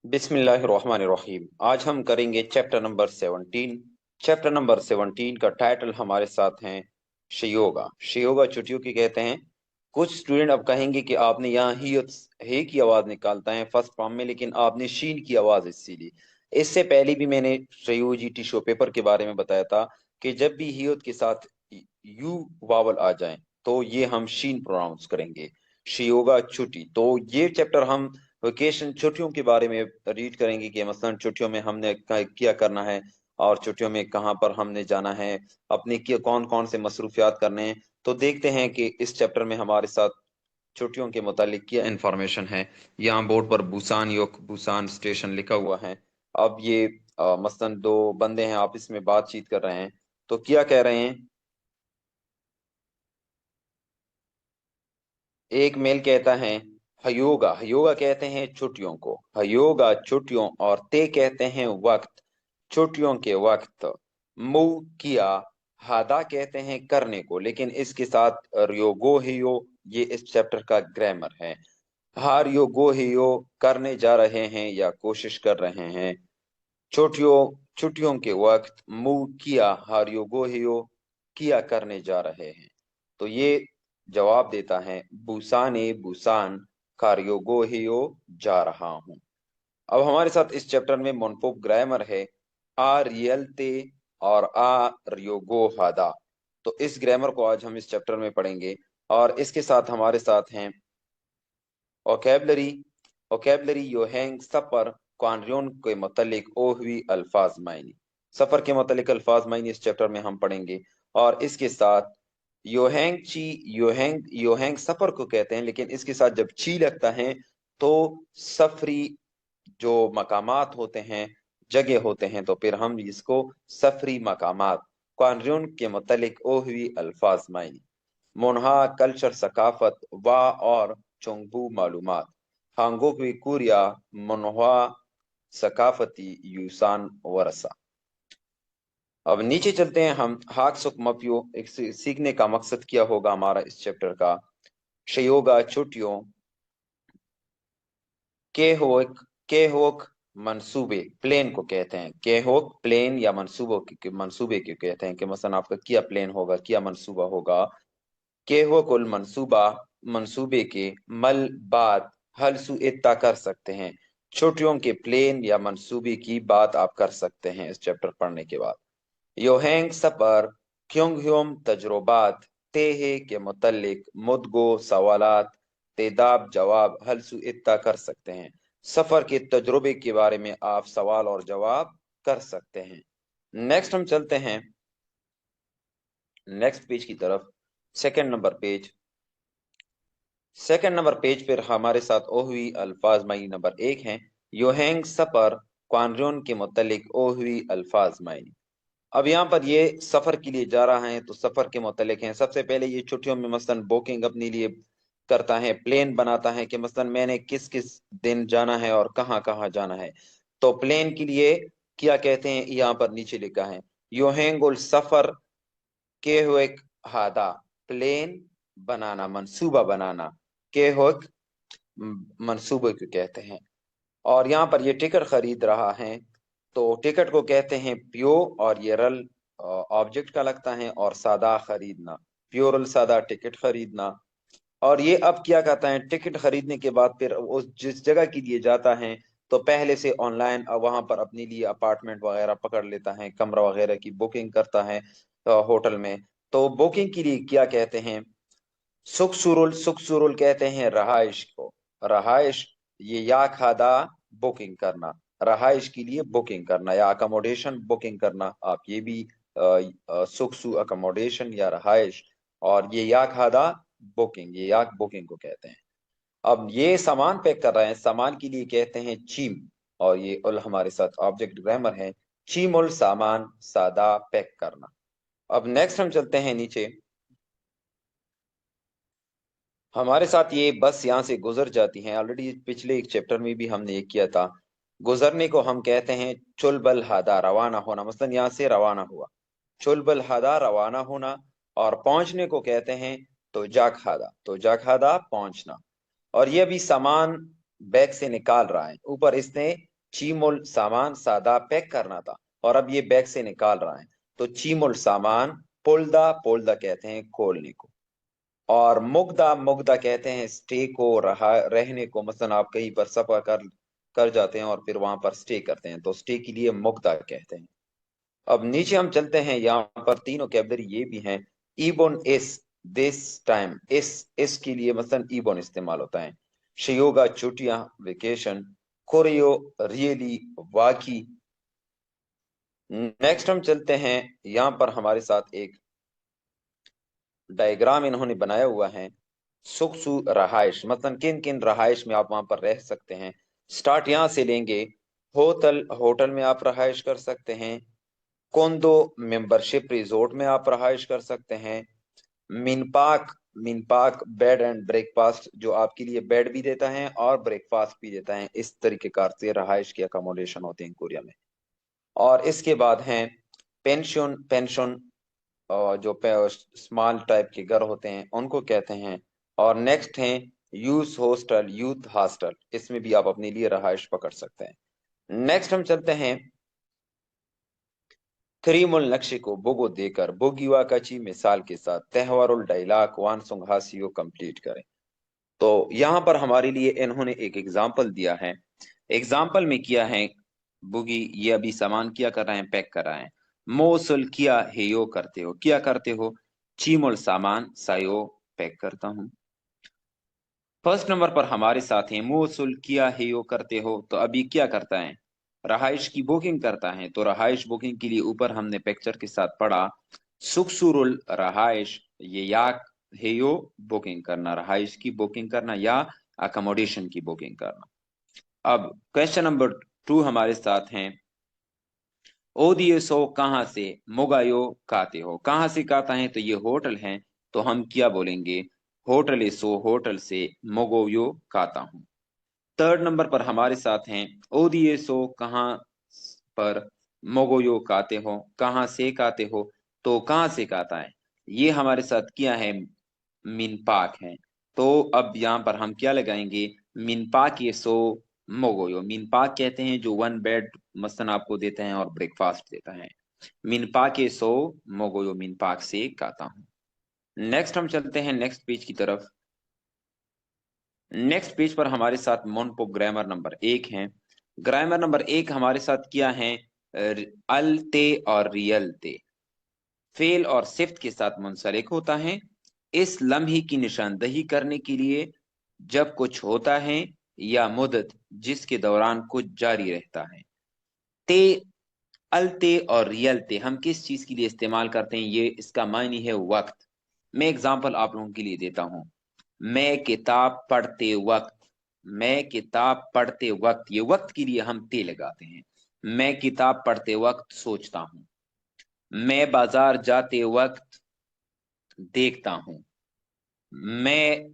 बिस्मिल्लाहिर्रहमानिर्रहीम। आज हम करेंगे चैप्टर नंबर 17। चैप्टर नंबर 17 का टाइटल हमारे साथ है शयोगा। शयोगा छुट्टियों की कहते हैं। कुछ स्टूडेंट अब कहेंगे कि आपने यहाँ ही की आवाज निकालता है फर्स्ट फॉर्म में, लेकिन आपने शीन की आवाज इसीलिए। इससे पहले भी मैंने शयोजी टिश्यू पेपर के बारे में बताया था कि जब भी हियत के साथ यू वावल आ जाए तो ये हम शीन प्रोनाउंस करेंगे। शयोगा छुट्टी। तो ये चैप्टर हम वेकेशन छुट्टियों के बारे में रीड करेंगे कि मसलन छुट्टियों में हमने क्या करना है और छुट्टियों में कहाँ पर हमने जाना है, अपने कौन कौन से मसरूफियात करने हैं। तो देखते हैं कि इस चैप्टर में हमारे साथ छुट्टियों के मुतालिक क्या इंफॉर्मेशन है। यहाँ बोर्ड पर बुसान योक बुसान स्टेशन लिखा हुआ है। अब ये मसलन दो बंदे हैं, आपस में बातचीत कर रहे हैं। तो क्या कह रहे हैं? एक मेल कहता है हयोगा। हयोगा कहते हैं छुट्टियों को, हयोगा छुट्टियों, और ते कहते हैं वक्त, छुट्टियों के वक्त। मु किया। हादा कहते हैं करने को, लेकिन इसके साथ रियोगो हियो, ये इस चैप्टर का ग्रामर है। हार यो गो हियो, करने जा रहे हैं या कोशिश कर रहे हैं। छुट्टियों छुट्टियों के वक्त मु किया हारियो गो हियो, किया करने जा रहे हैं। तो ये जवाब देता है बुसाने बुसान कारियो गो हियो, जा रहा हूं। अब हमारे साथ इस चैप्टर में मोनपोप ग्रामर है। आ रियलते और आ रियोगो हादा। तो इस ग्रामर को आज हम इस चैप्टर में पढ़ेंगे। और इसके साथ हमारे साथ हैं ओकेबलरी। ओकेबलरी योहेंग सफर क्वानरियोन के मतलब ओहवी अल्फाज मायनी। सफर के मतलब अल्फाज मायनी इस चैप्टर में हम पढ़ेंगे। और इसके साथ योहेंग ची, योहेंग योहेंग सफर को कहते हैं, लेकिन इसके साथ जब ची लगता है तो सफरी जो मकामात होते हैं, जगह होते हैं, तो फिर हम इसको सफरी मकामात क्वानरियोन के मतलब ओहवी अल्फाज मायनी। मोन्हा कल्चर सकाफत वा और चोंगबू मालूमात। हांगोक कुरिया मोन्हा सकाफती यूसान वरसा। अब नीचे चलते हैं हम। हाक सुक मपियो, एक सीखने का मकसद क्या होगा हमारा इस चैप्टर का। शयोगा छुट्टियों, के होक के होक मंसूबे प्लेन को कहते हैं। के होक प्लेन या मंसूबों के मंसूबे क्यों कहते हैं कि मसलन आपका क्या प्लेन होगा, क्या मंसूबा होगा। के हो कुल मंसूबा, मंसूबे के मल बात हल सु इत्ता कर सकते हैं। छुट्टियों के प्लेन या मंसूबे की बात आप कर सकते हैं इस चैप्टर पढ़ने के बाद। योहेंग सफर, क्योंग ह्योम तजुर्बात, तेहे के मुतल्लिक मुदगो सवालात, तेदाब जवाब हल सु इत्ता कर सकते हैं। सफर के तजुर्बे के बारे में आप सवाल और जवाब कर सकते हैं। नेक्स्ट हम चलते हैं नेक्स्ट पेज की तरफ। Second number page. Second number page पर हमारे साथ ओहवी अल्फाज मायनी नंबर 1 है। योहेंग सफर क्वानरियोन के मुतल्लिक ओहवी अल्फाज मायनी। अब यहाँ पर ये सफर के लिए जा रहा है तो सफर के मुतल्लिक हैं। सबसे पहले ये छुट्टियों में मसलन बुकिंग अपने लिए करता है, प्लान बनाता है कि मसलन मैंने किस किस दिन जाना है और कहाँ कहाँ जाना है। तो प्लेन के लिए क्या कहते हैं, यहाँ पर नीचे लिखा है योहेंगुल सफर के हुए हादा, प्लेन बनाना, मंसूबा बनाना। के हुए मंसूबे को कहते हैं। और यहाँ पर ये टिकट खरीद रहा है तो टिकट को कहते हैं प्यो, और ये रल ऑब्जेक्ट का लगता है, और सादा खरीदना, प्योरल सादा टिकट खरीदना। और ये अब क्या कहता है, टिकट खरीदने के बाद फिर उस जिस जगह के लिए जाता है तो पहले से ऑनलाइन वहां पर अपने लिए अपार्टमेंट वगैरह पकड़ लेता है, कमरा वगैरह की बुकिंग करता है होटल में। तो बुकिंग के लिए क्या कहते हैं, सुख सुरुल कहते हैं रहाइश को। रहाइश, ये या खादा बुकिंग करना, रहाइश के लिए बुकिंग करना या अकोमोडेशन बुकिंग करना, आप ये भी सुख सु अकोमोडेशन या रहाइश। और ये या खादा बुकिंग, ये या बुकिंग को कहते हैं। अब ये सामान पैक कर रहे हैं, सामान के लिए कहते हैं चीम। और ये उल हमारे साथ ऑब्जेक्ट ग्रामर है। चीम उल सामान, सादा पैक करना। अब नेक्स्ट हम चलते हैं नीचे। हमारे साथ ये बस यहाँ से गुजर जाती है। ऑलरेडी पिछले एक चैप्टर में भी हमने ये किया था। गुजरने को हम कहते हैं चुलबल हादा, रवाना होना। मसलन यहाँ से रवाना हुआ, चुलबल हादा रवाना होना। और पहुंचने को कहते हैं तो जाखादा, तो जाखादा पहुंचना। और ये अभी सामान बैग से निकाल रहा है, ऊपर इसने चीमुल सामान सादा पैक करना था, और अब ये बैग से निकाल रहा है, तो चीमुल सामान, पोल्दा पोल्दा कहते हैं खोलने को, और मुग्धा मुग्धा कहते हैं स्टे को, रहा रहने को। मसलन आप कहीं पर सफर कर कर जाते हैं और फिर वहां पर स्टे करते हैं, तो स्टे के लिए मुग्धा कहते हैं। अब नीचे हम चलते हैं, यहाँ पर तीन वोकैबुलरी ये भी हैं। इबन इस, दिस टाइम, इस के लिए मसलन इबन इस्तेमाल होता है। शयोगा छुट्टियां, वेकेशन। कोरियो रियली, वाकी। नेक्स्ट हम चलते हैं, यहाँ पर हमारे साथ एक डायग्राम इन्होंने बनाया हुआ है। सुखसु रहाइश, मतलब किन किन रहाइश में आप वहां पर रह सकते हैं। स्टार्ट यहाँ से लेंगे। होटल, होटल में आप रहाइश कर सकते हैं। कोंदो, मेंबरशिप रिजोर्ट में आप रहाइश कर सकते हैं। मिनपाक, मिनपाक बेड एंड ब्रेकफास्ट, जो आपके लिए बेड भी देता है और ब्रेकफास्ट भी देता है। इस तरीके कार से रहाइश की अकोमोडेशन होती है कोरिया में। और इसके बाद हैं पेंशन, पेंशन जो स्मॉल टाइप के घर होते हैं उनको कहते हैं। और नेक्स्ट हैं यूथ हॉस्टल, यूथ हॉस्टल, इसमें भी आप अपने लिए रहाइश पकड़ सकते हैं। नेक्स्ट हम चलते हैं, थ्रीमुल नक्शे को बोगो देकर बोगीवा कची मिसाल के साथ त्योहारुल डायलॉग वानसुंग हासियो कंप्लीट करें। तो यहाँ पर हमारे लिए इन्होंने एक एग्जाम्पल दिया है। एग्जाम्पल में किया है, बुगी ये अभी सामान क्या कर रहे हैं, पैक कर रहे हैं। मोसल किया हेयो करते हो, क्या करते हो। चीमुल सामान सायो पैक करता हूँ। फर्स्ट नंबर पर हमारे साथ है मोसल किया हेयो करते हो, तो अभी क्या करता है, रहाइश की बुकिंग करता है। तो रहाइश बुकिंग के लिए ऊपर हमने पिक्चर के साथ पढ़ा सुक्सुरुल रहाइश, ये या हेयो बुकिंग करना, रहाइश की बुकिंग करना या अकोमोडेशन की बुकिंग करना। अब क्वेश्चन नंबर 2 हमारे साथ हैं, ओदियसो कहाँ से, मुगायो काते हो, कहाँ से काता है, तो ये होटल है, तो हम क्या बोलेंगे, होटल सो, होटल से, मोगोयो काता हूँ। थर्ड नंबर पर हमारे साथ हैं, ओदियसो कहाँ पर, मोगोयो काते हो, कहाँ से काते हो, तो कहाँ से काता है, ये हमारे साथ क्या है, मिनपाक है। तो अब यहाँ पर हम क्या लगाएंगे, मिनपाक ये सो मोगोयो, मिनपाक कहते हैं जो वन बेड मसन आपको देते हैं और ब्रेकफास्ट देता है। मिनपाक ये सो मोगोयो, मिनपाक से काता हूँ। नेक्स्ट हम चलते हैं नेक्स्ट पेज की तरफ। नेक्स्ट पेज पर हमारे साथ मोनपो ग्रामर नंबर 1 है। ग्रामर नंबर 1 हमारे साथ क्या है, अल ते और रियल ते फेल और सिफ्त के साथ मुंसलिक होता है इस लम्हे की निशानदही करने के लिए जब कुछ होता है या मुद्दत जिसके दौरान कुछ जारी रहता है। ते, अलते और रियलते हम किस चीज के लिए इस्तेमाल करते हैं, ये इसका मायने है वक्त। मैं एग्जांपल आप लोगों के लिए देता हूं, मैं किताब पढ़ते वक्त, मैं किताब पढ़ते वक्त, ये वक्त के लिए हम ते लगाते हैं। मैं किताब पढ़ते वक्त सोचता हूं। मैं बाजार जाते वक्त देखता हूं। मैं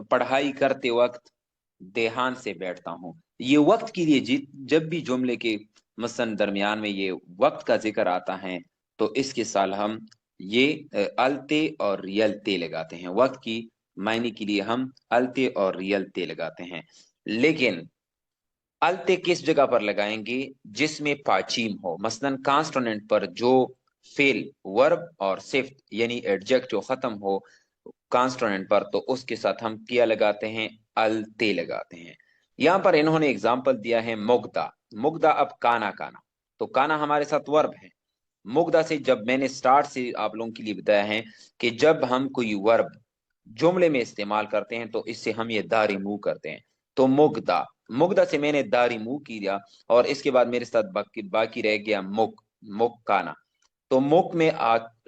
पढ़ाई करते वक्त ध्यान से बैठता हूँ। ये वक्त के लिए जब भी जुमले के मसन दरमियान में ये वक्त का जिक्र आता है, तो इसके साथ हम ये अलते और रियलते लगाते हैं। वक्त की मायने के लिए हम अलते और रियलते लगाते हैं। लेकिन अलते किस जगह पर लगाएंगे, जिसमें पाचीम हो, मसलन कांस्टोनेंट पर जो फेल, वर्ब और सिफ्त यानी एडजेक्टिव खत्म हो कांस्टोनेंट पर, तो उसके साथ हम क्या लगाते हैं, अलते लगाते हैं। यहां पर इन्होंने एग्जाम्पल दिया है मुग्धा, मुग्धा अब काना, काना, तो काना हमारे साथ वर्ब है। मुग्धा से जब मैंने स्टार्ट से आप लोगों के लिए बताया है कि जब हम कोई वर्ब जुमले में इस्तेमाल करते हैं तो इससे हम ये दा रिमूव करते हैं। तो मुग्धा, मुग्धा से मैंने दा रिमूव किया और इसके बाद मेरे साथ बाकी बाकी रह गया मुक, मुक काना। तो मुक में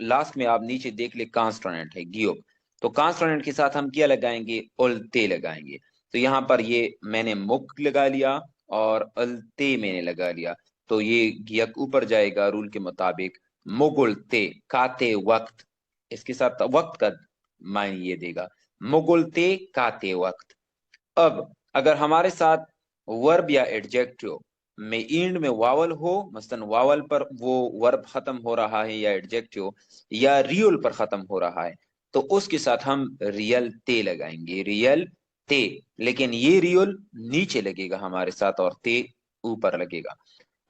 लास्ट में आप नीचे देख ले कांस्टोनेंट है गियोक, तो कांस्टोनेंट के साथ हम क्या लगाएंगे, उल्ते लगाएंगे। तो यहाँ पर ये मैंने मुक लगा लिया और उल्ते मैंने लगा लिया, तो ये गियक ऊपर जाएगा रूल के मुताबिक, मुगुलते काते वक्त, इसके साथ वक्त का मायने ये देगा, मुगुलते काते वक्त। अब अगर हमारे साथ वर्ब या एडजेक्टिव में एंड में वावल हो, मसलन वावल पर वो वर्ब खत्म हो रहा है या एडजेक्टिव, या रियल पर खत्म हो रहा है, तो उसके साथ हम रियल ते लगाएंगे, रियल ते। लेकिन ये रियल नीचे लगेगा हमारे साथ और ते ऊपर लगेगा।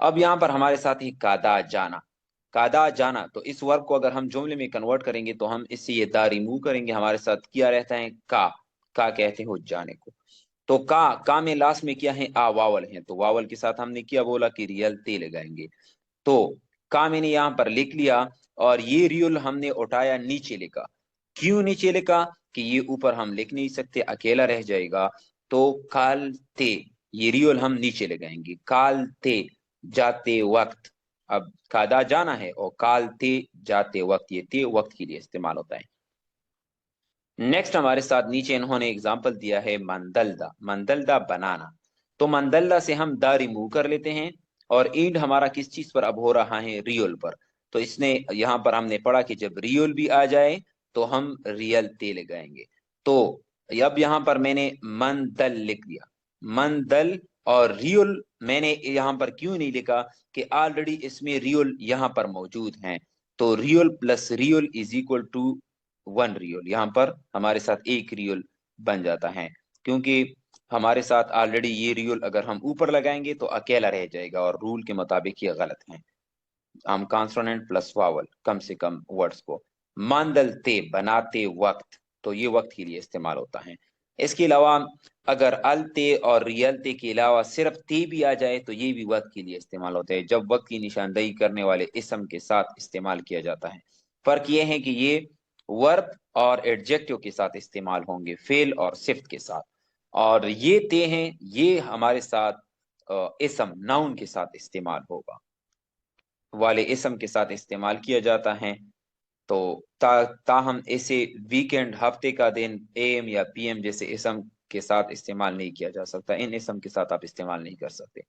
अब यहाँ पर हमारे साथ ही कादा जाना, कादा जाना, तो इस वर्ब को अगर हम जुमले में कन्वर्ट करेंगे तो हम इससे ये दा रिमूव करेंगे, हमारे साथ क्या रहता है का कहते हैं जाने को। तो का में लास्ट में क्या है आ वावल है, तो वावल के साथ हमने क्या बोला कि रियल ते लगाएंगे। तो का मैंने यहाँ पर लिख लिया और ये रियल हमने उठाया नीचे लिखा। क्यों नीचे लिखा कि ये ऊपर हम लिख नहीं सकते, अकेला रह जाएगा। तो काल ते, ये रियल हम नीचे लगाएंगे, काल ते जाते वक्त। अब कादा जाना है और काल ते जाते वक्त, ये ते वक्त के लिए इस्तेमाल होता है। नेक्स्ट हमारे साथ नीचे इन्होंने एग्जाम्पल दिया है मंदलदा, मंदलदा बनाना। तो मंदलदा से हम दा रिमूव कर लेते हैं और इंड हमारा किस चीज पर अब हो रहा है, रियल पर। तो इसने यहाँ पर हमने पढ़ा कि जब रियल भी आ जाए तो हम रियल ते लगाएंगे। तो अब यहाँ पर मैंने मंदल लिख दिया, मंदल, और रियल मैंने यहाँ पर क्यों नहीं लिखा कि ऑलरेडी इसमें रियल यहाँ पर मौजूद हैं। तो real plus real is equal to 1 real, यहाँ पर हमारे साथ एक रियल बन जाता है, क्योंकि हमारे साथ ऑलरेडी ये रियल अगर हम ऊपर लगाएंगे तो अकेला रह जाएगा और रूल के मुताबिक ये गलत है। हम कॉन्सोनेंट प्लस वावल कम से कम वर्ड्स को, मांदलते बनाते वक्त, तो ये वक्त के लिए इस्तेमाल होता है। इसके अलावा अगर अलते और रियलते के अलावा सिर्फ ते भी आ जाए तो ये भी वक्त के लिए इस्तेमाल होता है, जब वक्त की निशानदेही करने वाले इसम के साथ इस्तेमाल किया जाता है। फर्क ये है कि ये वर्ब और एडजेक्टिव के साथ इस्तेमाल होंगे, फेल और सिफ्त के साथ, और ये ते हैं ये हमारे साथ इसम नाउन के साथ इस्तेमाल होगा, वाले इसम के साथ इस्तेमाल किया जाता है। तो ताहम इसे वीकेंड, हफ्ते का दिन, एम या पीएम जैसे इसम के साथ इस्तेमाल नहीं किया जा सकता, इन इसम के साथ आप इस्तेमाल नहीं कर सकते।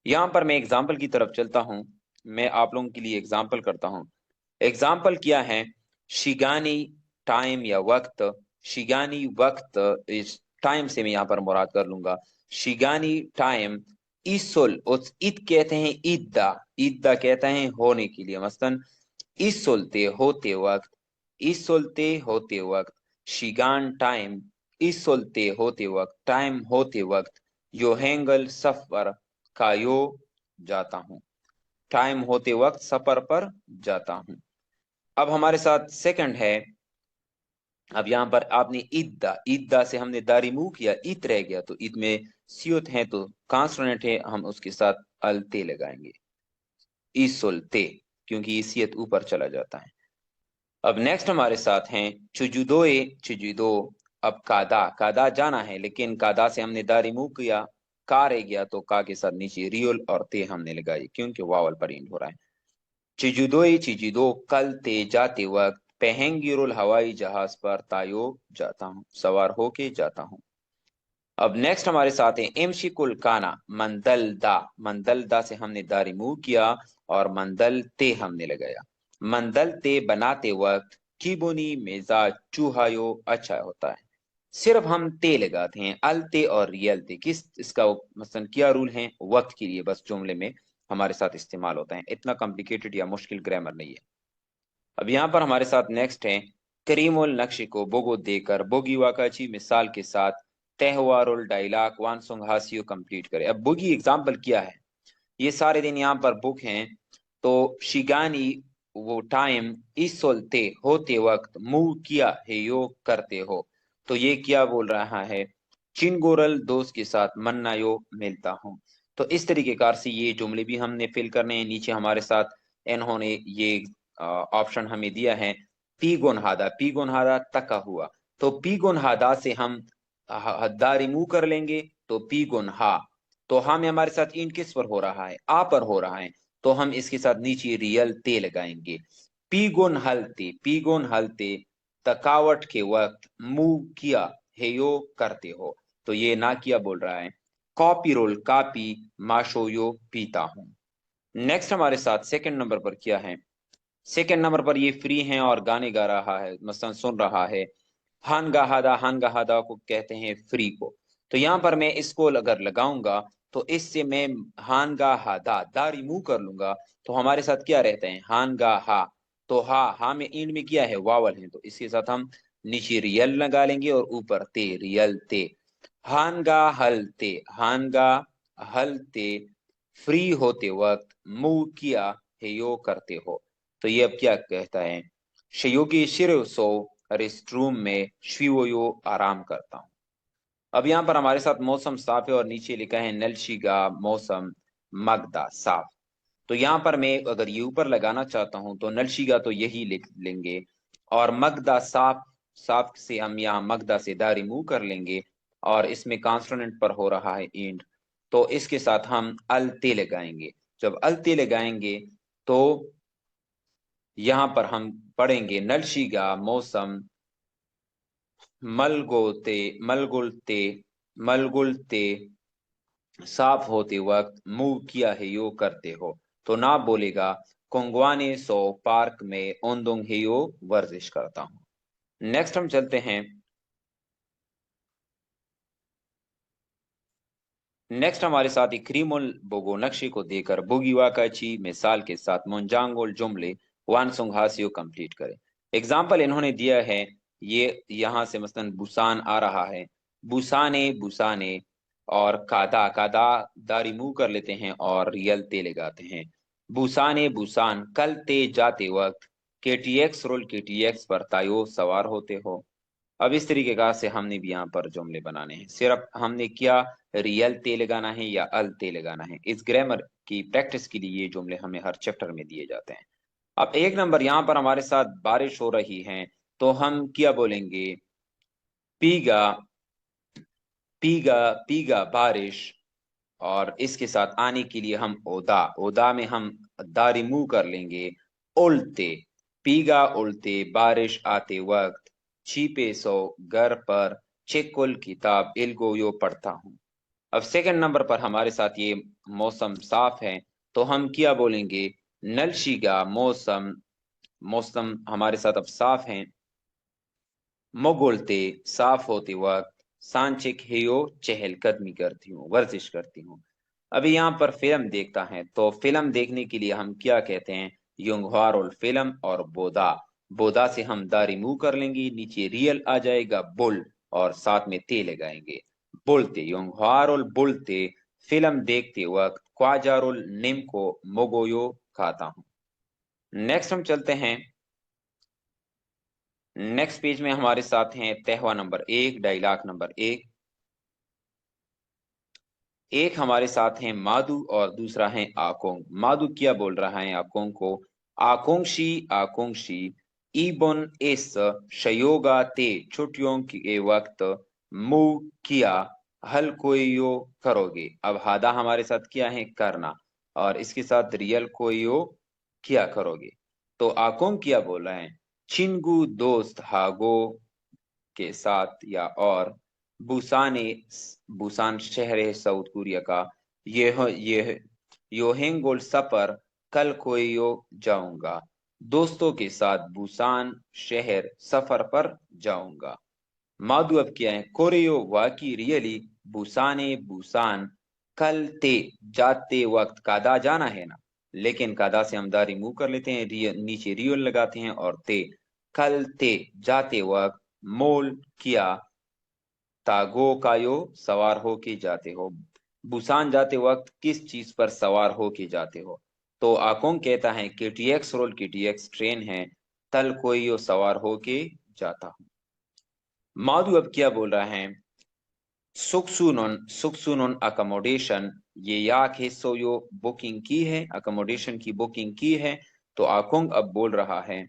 यहाँ पर मैं एग्जाम्पल की तरफ चलता हूँ, मैं आप लोगों के लिए एग्जाम्पल करता हूँ। एग्जाम्पल क्या है, शिगानी टाइम या वक्त, शिगानी वक्त, इस टाइम से मैं यहाँ पर मुराद कर लूंगा शिगानी टाइम, इसुल उस ईद कहते हैं ईदा, ईदा कहते हैं होने के लिए, मसलन इसुलते होते वक्त, इसुलते होते वक्त, शिगान टाइम, इसुलते होते वक्त, टाइम होते वक्त, यो हैंगल सफर का यो जाता हूँ, टाइम होते वक्त सफर पर जाता हूँ। अब हमारे साथ सेकंड है, अब यहाँ पर आपने ईदा, ईदा से हमने दा रिमूव किया, ईद रह गया, तो ईद में सियुत है तो कॉन्सोनेंट है, हम उसके साथ अलते लगाएंगे, ईसुलते, क्योंकि इसियत ऊपर चला जाता है। अब नेक्स्ट हमारे साथ हैं चुजुदोए, चुजुदो। अब कादा, कादा जाना है लेकिन कादा से हमने दा रिमूव किया, का रह गया, तो का के साथ नीचे रियल और ते हमने लगाई क्योंकि वावल पर इंड हो रहा है। चिजुदोई चिजुदो, कल ते जाते वक्त, पेहेंगिरुल हवाई जहाज पर तायो जाता हूँ, सवार होके जाता हूँ। अब नेक्स्ट हमारे साथ है इमशिकुल काना, मंदल दा, मंदल दा से हमने दा रिमूव किया और मंदल ते हमने लगाया। मंदल ते बनाते वक्त कीबुनी मेजा चूहायो अच्छा होता है, सिर्फ हम ते लगाते हैं, अलते और रियलते किस इसका मसलन क्या रूल है, वक्त के लिए बस जुमले में हमारे साथ इस्तेमाल होता है, इतना कॉम्प्लिकेटेड या मुश्किल ग्रामर नहीं है। अब यहाँ पर हमारे साथ नेक्स्ट है करीमुल नक्शे को बोगो देकर बोगी वाकाची मिसाल के साथ तहवारुल डायलाक वानसुंग हासियो कंप्लीट करे। अब बोगी एग्जाम्पल क्या है, ये सारे दिन यहाँ पर बुक हैं, तो शिगानी वो टाइम, इसोलते होते वक्त, मुंह किया है यो करते हो, तो ये क्या बोल रहा है, चिनगोरल दोस्त के साथ मन्ना यो मिलता हूँ। तो इस तरीके कार से ये जुमले भी हमने फिल करने हैं। नीचे हमारे साथ इन्होंने ये ऑप्शन हमें दिया है, पी गुनहादा, पी गुनहादा तका हुआ, तो पी गुनहादा से हम हद्दा रिमूव कर लेंगे, तो पी गुनहा, तो हाँ में हमारे साथ इन किस पर हो रहा है, आ पर हो रहा है, तो हम इसके साथ नीचे रियल ते लगाएंगे। पीगुन हलते, पीगुन हलते, थकावट के वक्त मुंह किया हेयो करते हो, तो ये ना किया बोल रहा है। कॉपी रोल कापी माशोयो पीता हूँ। नेक्स्ट हमारे साथ सेकंड नंबर पर क्या है, सेकंड नंबर पर ये फ्री है और गाने गा रहा है, मसलन सुन रहा है। हानगाहादा, हानगाहादा को कहते हैं फ्री को, तो यहाँ पर मैं इसको अगर लगाऊंगा तो इससे मैं हानगाहादा दा रिमूव कर लूंगा, तो हमारे साथ क्या रहता है हानगाहा, तो हा में इंड में क्या है वावल है, तो इसके साथ हम नीचे रियल लगा लेंगे और ऊपर ते, रियल ते। हानगा हलते, हानगा हलते, फ्री होते वक्त मु किया हेयो करते हो। तो ये अब क्या कहता है, शयोगी शिरो सो रेस्ट रूम में श्वीवोयो आराम करता हूँ। अब यहाँ पर हमारे साथ मौसम साफ है और नीचे लिखा है नलशिगा मौसम मगदा साफ। तो यहाँ पर मैं अगर ये ऊपर लगाना चाहता हूँ तो नलशिगा तो यही लिख लेंगे, और मगदा साफ, साफ से हम यहाँ मगदा से दा रिमूव कर लेंगे, और इसमें कॉन्सोनेंट पर हो रहा है इंड, तो इसके साथ हम अल ते लगाएंगे। जब अल ते लगाएंगे तो यहाँ पर हम पढ़ेंगे नलशिगा मौसम मलगोते मलगुलते मलगुलते साफ होते वक्त मुंह किया है यो करते हो। तो ना बोलेगा कोंगवाने सो पार्क में ओंदोंग है यो वर्जिश करता हूँ। नेक्स्ट हम चलते हैं, नेक्स्ट हमारे साथ ही क्रीमोल बोगो नक्शे को देकर बुगी वाकाची मिसाल के साथ मुंजांगोल जुमले वानसुंग हासियो कंप्लीट करें। एग्जाम्पल इन्होंने दिया है, ये यहाँ से मसलन बुसान आ रहा है, बुसाने बुसाने, और कादा कादा दा रिमूव कर लेते हैं और रियल ते लगाते हैं। बुसाने बुसान कल ते जाते वक्त केटीएक्स रोल केटीएक्स पर तायो सवार होते हो। अब इस तरीके का से हमने भी यहाँ पर जुमले बनाने हैं, सिर्फ हमने क्या रियल ते लगाना है या अल ते लगाना है। इस ग्रामर की प्रैक्टिस के लिए ये जुमले हमें हर चैप्टर में दिए जाते हैं। अब एक नंबर, यहाँ पर हमारे साथ बारिश हो रही है, तो हम क्या बोलेंगे, पीगा पीगा पीगा बारिश, और इसके साथ आने के लिए हम ओदा, ओदा में हम दा रिमूव कर लेंगे, उल्टे, पीगा उल्टे बारिश आते वक्त, छिपे सो घर पर चेकुल किताब इल्गोयो पढ़ता हूँ। अब सेकंड नंबर पर हमारे साथ ये मौसम साफ है, तो हम क्या बोलेंगे, नलशिगा मौसम, मौसम हमारे साथ अब साफ है, मोगोलते साफ होते वक्त, सांचिक हेयो चहलकदमी करती हूँ, वर्जिश करती हूँ। अभी यहाँ पर फिल्म देखता है, तो फिल्म देखने के लिए हम क्या कहते हैं, युंगवारोल फिल्म, और बोदा, बोदा से हम दा रिमूव कर लेंगे, नीचे रियल आ जाएगा बुल, और साथ में ते लगाएंगे, बोलते युंगवारोल बोलते फिल्म देखते वक्त क्वाजारोल निम को मोगोयो खाता हूँ। नेक्स्ट हम चलते हैं, नेक्स्ट पेज में हमारे साथ हैं तहवा नंबर 1, डायलॉग नंबर 1। एक हमारे साथ हैं मादू और दूसरा है आकोंग। मादू क्या बोल रहा है आकोंग को, आकोंगशी आकोंगशी इबन एस शयोगा ते छुट्टियों के वक्त मु किया हल कोइयो करोगे। अब हादा हमारे साथ क्या है, करना, और इसके साथ रियल कोइयो क्या करोगे। तो आकोंग क्या बोल रहा है, चिंगू दोस्त हागो के साथ, या और बुसाने, बुसान शहर है साउथ कोरिया का, ये योहेंगोल सफर कल कोयो जाऊंगा, दोस्तों के साथ बुसान शहर सफर पर जाऊंगा। माधु अब क्या है, कोरियो वाकी रियली बुसाने बुसान कल ते जाते वक्त, कादा जाना है ना, लेकिन कादा से हम दा रिमूव कर लेते हैं, नीचे रियल लगाते हैं, और ते कल ते जाते वक्त मोल किया तागो कायो सवार हो के जाते हो, बुसान जाते वक्त किस चीज पर सवार हो के जाते हो। तो आकोंग कहता है केटीएक्स रोल केटीएक्स ट्रेन है, तल कोई सवार हो के जाता हूँ। माधु अब क्या बोल रहा है, सुक्सुनोन अकोमोडेशन, ये याक हिस्सो यो बुकिंग की है, अकोमोडेशन की बुकिंग की है। तो आकोंग अब बोल रहा है,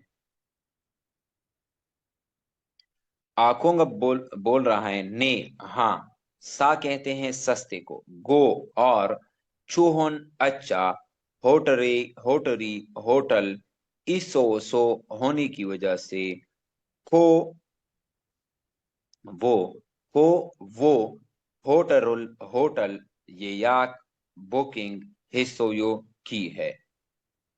आकोंग अब बोल रहा है ने, हाँ, सा कहते हैं सस्ते को, गो, और चूहोन अच्छा, होटरी होटरी होटल, इसो सो होने की वजह से, को वो, को वो, होटल होटल, ये याक बुकिंग हिस्सोयो की है।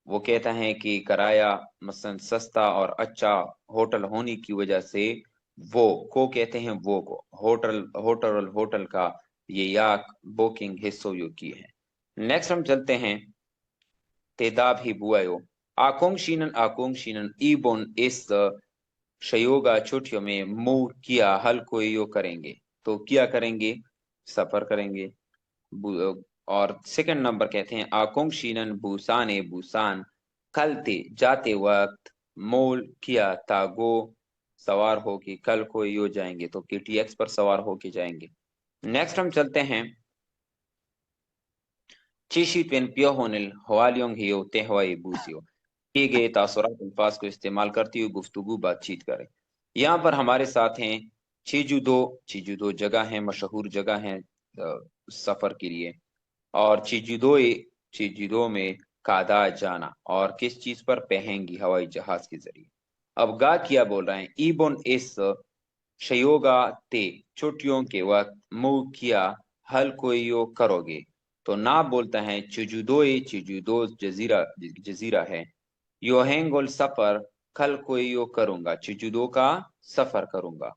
वो कहता है कि किराया मसलन सस्ता और अच्छा होटल होने की वजह से, वो को कहते हैं वो को, होटल होटल होटल का ये याक बुकिंग हिस्सोयो की है। नेक्स्ट हम चलते हैं, तेदाब ही बुआयो, आकोंग शीनन इबोन इस शयोगा छुट्टियों में मुंह किया हल कोई यो करेंगे। तो क्या करेंगे, सफर करेंगे, और सेकंड नंबर कहते हैं आकोंग शीनन बूसाने बूसान कलते जाते वक्त मोल किया तागो सवार हो कि कल को यो जाएंगे, तो KTX पर सवार हो के जाएंगे। नेक्स्ट हम चलते हैं चीशी ट्वेन पियोहोनिल हवालियोंग हियो तेहवाई बूसियो, किए गए तासुरात अल्फाज को इस्तेमाल करती हुई गुफ्तगू बातचीत करें। यहाँ पर हमारे साथ हैं चीजुदो। चीजुदो जगह है, मशहूर जगह है सफर के लिए। और चीजुदोए, चीजुदो में कादा जाना, और किस चीज पर, पहेंगी, हवाई जहाज के जरिए। अब गा किया बोल रहे हैं इबन इस शयोगा ते, छुट्टियों के वक्त मुंह किया हल कोई यो करोगे, तो ना बोलता है चुजुदोए, चुजुदो जजीरा जजीरा है। योहेंगोल सफर कल कोई यो करूंगा, चुजुदो का सफर करूंगा।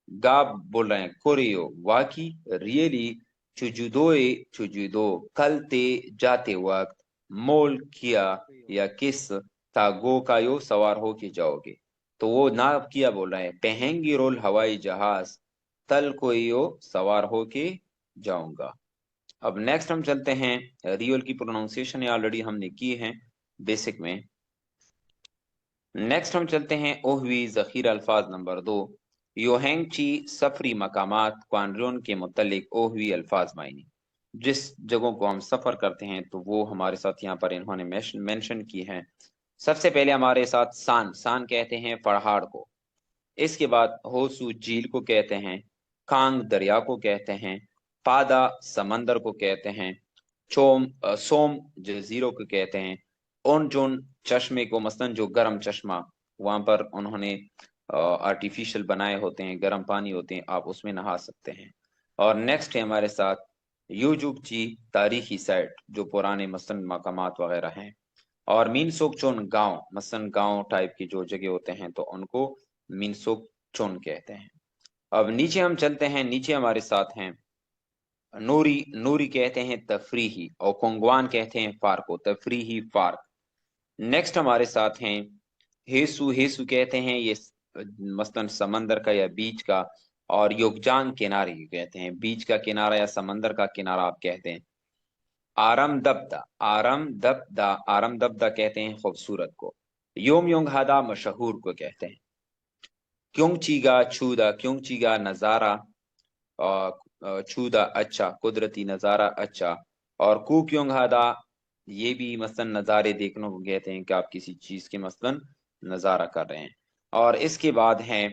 गा बोल रहे हैं कोरियो वाकी रियली चुजुदोए, चुजुदो कल ते जाते वक्त मोल किया या किस तागो का यो सवार हो के जाओगे, तो वो ना किया बोल रहे हैं पहेंगी रोल हवाई जहाज तल कोई यो सवार हो के जाऊंगा। अब नेक्स्ट हम चलते हैं रियल की प्रोनाउंसिएशन ऑलरेडी हमने की है बेसिक में। नेक्स्ट हम चलते हैं ओहवी जखीरा अल्फाज नंबर 2, योहेंगची सफरी मकामात क्वानरोन के मुतल्लिक ओहवी अल्फाज मायनी। जिस जगहों को हम सफर करते हैं तो वो हमारे साथ यहाँ पर इन्होंने मेंशन की है। सबसे पहले हमारे साथ सान, सान कहते हैं पहाड़ को। इसके बाद होसू झील को कहते हैं, कांग दरिया को कहते हैं, पादा समंदर को कहते हैं, सोम जजीरों को कहते हैं, ओन जोन चश्मे को, मसलन जो गर्म चश्मा वहां पर उन्होंने आर्टिफिशियल बनाए होते हैं, गर्म पानी होते हैं, आप उसमें नहा सकते हैं। और नेक्स्ट है हमारे साथ यूजुब जी, तारीखी साइट जो पुराने मसलन मकामात वगैरह हैं। और मीन सोक चोन गांव, मसलन गांव टाइप की जो जगह होते हैं तो उनको मीन सोक चोन कहते हैं। अब नीचे हम चलते हैं, नीचे हमारे साथ हैं नूरी, नूरी कहते हैं तफरीही, और कोंगवान कहते हैं पार्क को, तफरीही पार्क। नेक्स्ट हमारे साथ हैं हेसु, हेसु कहते हैं ये मसलन समंदर का या बीच का, और योगजांग किनारे कहते हैं, बीच का किनारा या समंदर का किनारा आप कहते हैं। आरम दबदा, आरम दबदा, आरम दबदा कहते हैं खूबसूरत को। योम योंग हादा मशहूर को कहते हैं। क्यों चीगा छूदा, क्यों चीगा नजारा, छूदा अच्छा, कुदरती नजारा अच्छा। और कू क्यों हादा, ये भी मसलन नज़ारे देखने को कहते हैं कि आप किसी चीज के मसलन नज़ारा कर रहे हैं। और इसके बाद है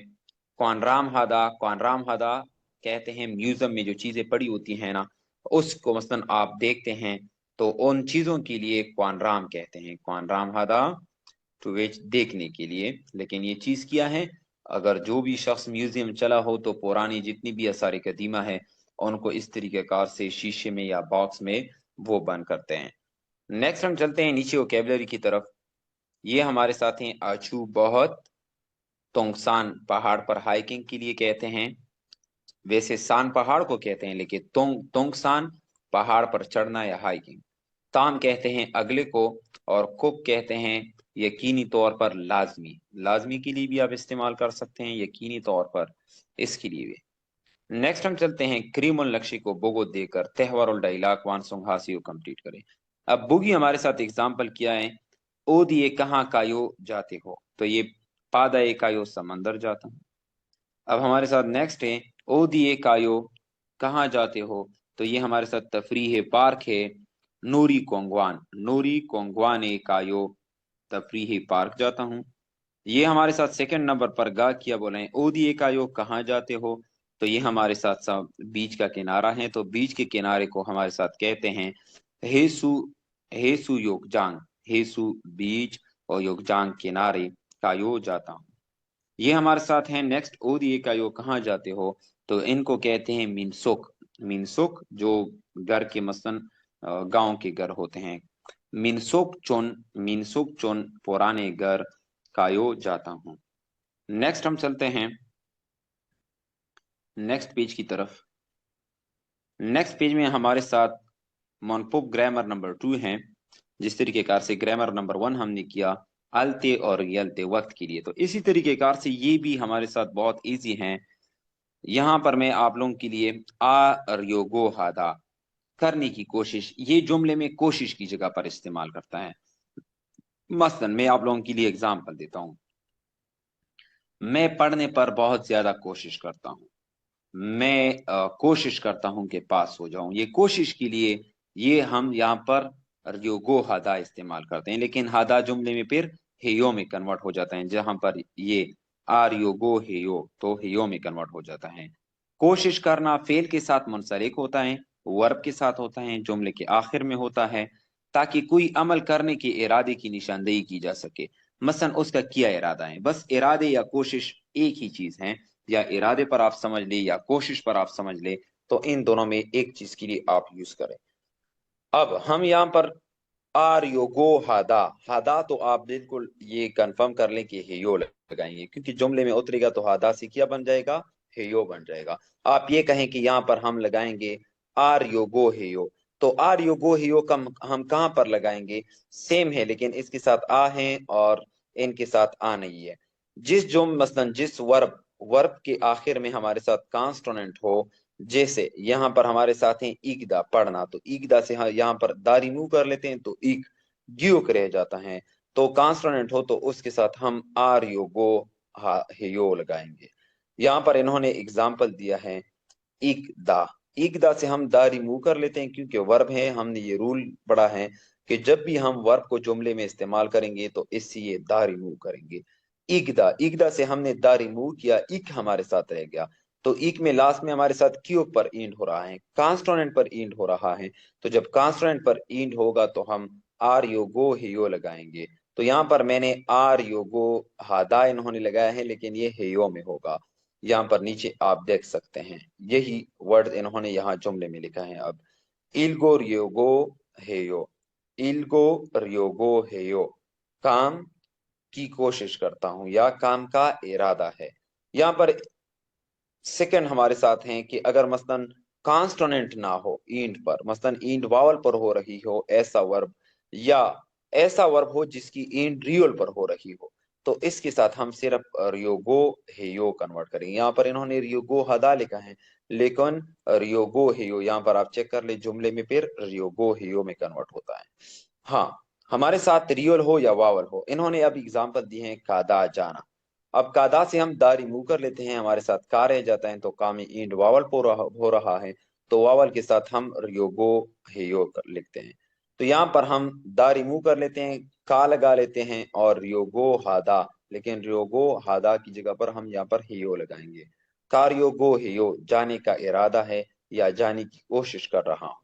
क्वानराम हादा, क्वानराम हादा कहते हैं म्यूजियम में जो चीजें पड़ी होती हैं ना, उसको मसलन आप देखते हैं तो उन चीजों के लिए क्वानराम कहते हैं, क्वानराम हादा टू विच, देखने के लिए। लेकिन ये चीज क्या है, अगर जो भी शख्स म्यूजियम चला हो तो पुरानी जितनी भी आसार कदीमा है उनको इस तरीके कार से शीशे में या बॉक्स में वो बंद करते हैं। नेक्स्ट हम चलते हैं नीचे वोकैबुलरी की तरफ। ये हमारे साथ हैं आचू बहुत, तोंगसान पहाड़ पर हाइकिंग के लिए कहते हैं। वैसे सान पहाड़ को कहते हैं, लेकिन तोंगसान पहाड़ पर चढ़ना या हाइकिंग। ताम कहते हैं अगले को, और कुक कहते हैं यकीनी तौर पर, लाजमी, लाजमी के लिए भी आप इस्तेमाल कर सकते हैं, यकीनी तौर पर इसके लिए भी। नेक्स्ट हम चलते हैं क्रीमल लक्ष्य को बोगो देकर तेहवार और डायलॉग वान सोंग हासियो कंप्लीट करें। अब बुगी हमारे साथ एग्जाम्पल किया है, ओ दिए कहाँ कायो जाते हो, तो ये पादा ए कायो समंदर जाता हूँ। अब हमारे साथ नेक्स्ट है ओ दिए कायो कहाँ जाते हो, तो ये हमारे साथ तफरीह पार्क है, नूरी कोंगवान, नूरी कोंगवान ए कायो तफरीह पार्क जाता हूँ। ये हमारे साथ सेकंड नंबर पर गा किया बोले हैं ओ दिए कायो कहाँ जाते हो, तो ये हमारे साथ साथ बीच का किनारा है, तो बीच के किनारे को हमारे साथ कहते हैं हेसु, हेसु योगजांग, हेसु बीच और योगजांग किनारे कायो जाता हूँ। ये हमारे साथ हैं नेक्स्ट ओ दिए कायो कहाँ जाते हो, तो इनको कहते हैं मिनसुक, मिनसुक जो घर के मसलन गांव के घर होते हैं। मिनसुक चुन, मिनसुक चुन पुराने घर, कायो जाता हूँ। नेक्स्ट हम चलते हैं नेक्स्ट पेज की तरफ। नेक्स्ट पेज में हमारे साथ मोनपुप ग्रामर नंबर 2 है। जिस तरीके कार से ग्रामर नंबर 1 हमने किया अलते और यलते वक्त के लिए, तो इसी तरीके कार से ये भी हमारे साथ बहुत इजी हैं। यहाँ पर मैं आप लोगों के लिए आ और योगो हादा, करने की कोशिश, ये जुमले में कोशिश की जगह पर इस्तेमाल करता है। मसलन मैं आप लोगों के लिए एग्जांपल देता हूँ। मैं पढ़ने पर बहुत ज्यादा कोशिश करता हूँ। मैं कोशिश करता हूँ कि पास हो जाऊं। ये कोशिश के लिए ये हम यहाँ पर योगो हादा इस्तेमाल करते हैं, लेकिन हादा जुमले में फिर हेयो में कन्वर्ट हो जाता है। जहां पर ये आर योगो हेयो, तो हेयो में कन्वर्ट हो जाता है। कोशिश करना फेल के साथ मुंसलिक होता है, वर्ब के साथ होता है, जुमले के आखिर में होता है, ताकि कोई अमल करने के इरादे की निशानदेही की जा सके। मसलन उसका क्या इरादा है, बस इरादे या कोशिश एक ही चीज है, या इरादे पर आप समझ ले या कोशिश पर आप समझ ले, तो इन दोनों में एक चीज के लिए आप यूज करें। अब हम यहाँ पर आर यो गो हादा, हादा तो आप बिल्कुल ये कंफर्म कर लें कि हेयो लगाएंगे, क्योंकि जुमले में उतरेगा तो हादा से क्या बन जाएगा, हेयो बन जाएगा। आप ये कहें कि यहाँ पर हम लगाएंगे आर यो गो हेयो, तो आर यो गो हेयो का हम कहाँ पर लगाएंगे, सेम है, लेकिन इसके साथ आ है और इनके साथ आ नहीं है। मसलन जिस वर्ब वर्ब के आखिर में हमारे साथ कॉन्स्टोनेंट हो, जैसे यहाँ पर हमारे साथ है ईगदा, पढ़ना, तो ईगदा से यहाँ पर दा रिमूव कर लेते हैं तो ईग ग्यूक रह जाता है। तो कॉन्स्टोनेंट हो तो उसके साथ हम आर यो गो हेयो लगाएंगे। यहाँ पर इन्होंने एग्जाम्पल दिया है इकदा, इकदा से हम दा रिमूव कर लेते हैं, क्योंकि वर्ब है, हमने ये रूल पढ़ा है कि जब भी हम वर्ब को जुमले में इस्तेमाल करेंगे तो इससे ये दा रिमूव करेंगे। इकदा, इकदा से हमने दा रिमूव किया, इक हमारे साथ रह गया, तो इक में लास्ट में हमारे साथ क्यों पर इंड हो रहा है, कॉन्स्टोनेंट पर इंड हो रहा है। तो जब कॉन्स्टोनेंट पर इंड होगा तो हम आर यो गो हेयो लगाएंगे। तो यहाँ पर मैंने आर यो गो हादा इन्होंने लगाया है, लेकिन ये हेयो में होगा। यहाँ पर नीचे आप देख सकते हैं यही वर्ड इन्होंने यहाँ जुमले में लिखा है। अब इल्गो रियोगो हेयो, इल्गो रियोगो हेयो, काम की कोशिश करता हूं या काम का इरादा है। यहाँ पर सेकंड हमारे साथ हैं कि अगर मसलन कॉन्स्टोनेंट ना हो ईंट पर, मसलन ईंट वावल पर हो रही हो ऐसा वर्ब, या ऐसा वर्ब हो जिसकी ईंट रियोल पर हो रही हो, तो इसके साथ हम सिर्फ रियोगो हेयो कन्वर्ट करेंगे। यहाँ पर इन्होंने रियोगो हदा लिखा है, लेकिन रियोगो हेयो यहाँ पर आप चेक कर ले जुमले में फिर रियोगो हेयो में कन्वर्ट होता है। हाँ, हमारे साथ रियोल हो या वावल हो, इन्होंने अब एग्जाम्पल दिए हैं कादा जाना। अब कादा से हम दा रिमूव कर लेते हैं, हमारे साथ का रह जाता है, तो का में इंड वावल हो रहा है, तो वावल के साथ हम रियोगो हेयो लिखते हैं। तो यहाँ पर हम दा रिमूव कर लेते हैं, का लगा लेते हैं और रियोगो हादा, लेकिन रियोगो हादा की जगह पर हम यहाँ पर हेयो लगाएंगे। कार्योगो हेयो, जाने का इरादा है या जाने की कोशिश कर रहा हूं।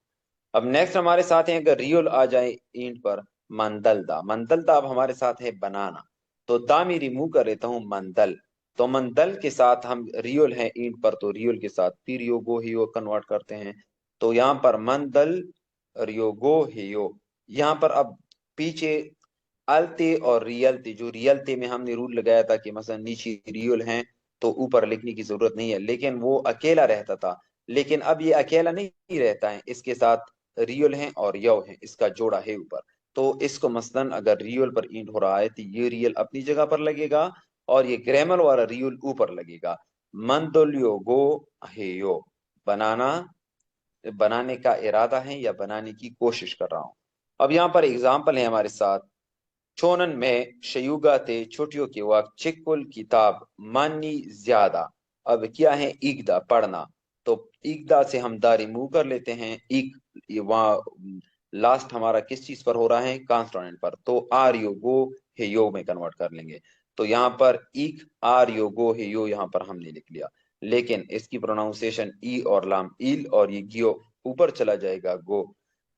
अब नेक्स्ट हमारे साथ है, अगर रियल आ जाए इंट पर, मंदलदा, मंदलदा अब हमारे साथ है बनाना, तो दा में रिमूव कर लेता हूं मंदल, तो मंदल के साथ हम रियल है इंट पर, तो रियल के साथ फिर योगो हियो कन्वर्ट करते हैं। तो यहाँ पर मंदल रियोगो हियो, यहाँ पर अब पीछे अलते और रियलते, जो रियलते में हमने रूल लगाया था कि मसलन नीचे रियल है तो ऊपर लिखने की जरूरत नहीं है, लेकिन वो अकेला रहता था, लेकिन अब ये अकेला नहीं रहता है, इसके साथ रियल है और यव है, इसका जोड़ा है ऊपर। तो इसको मसलन अगर रियल पर इंट हो रहा है तो ये रियल अपनी जगह पर लगेगा और ये ग्रामर वाला रियल ऊपर लगेगा। मंदोलियो गो हेयो, बनाना, बनाने का इरादा है या बनाने की कोशिश कर रहा हूं। अब यहाँ पर एग्जाम्पल है हमारे साथ, चोनन में शयुगा थे छुट्टियों के वक्त चिकुल किताब मानी ज्यादा। अब क्या है इकदा, पढ़ना, तो इकदा से हम दा रिमूव कर लेते हैं, इक वहाँ लास्ट हमारा किस चीज पर हो रहा है, कॉन्स्टोनेंट पर, तो आर यो गो हे यो में कन्वर्ट कर लेंगे। तो यहाँ पर इक आर यो गो हे यो यहाँ पर हमने लिख लिया, लेकिन इसकी प्रोनाउंसिएशन ई और लाम इल और ये गियो ऊपर चला जाएगा गो,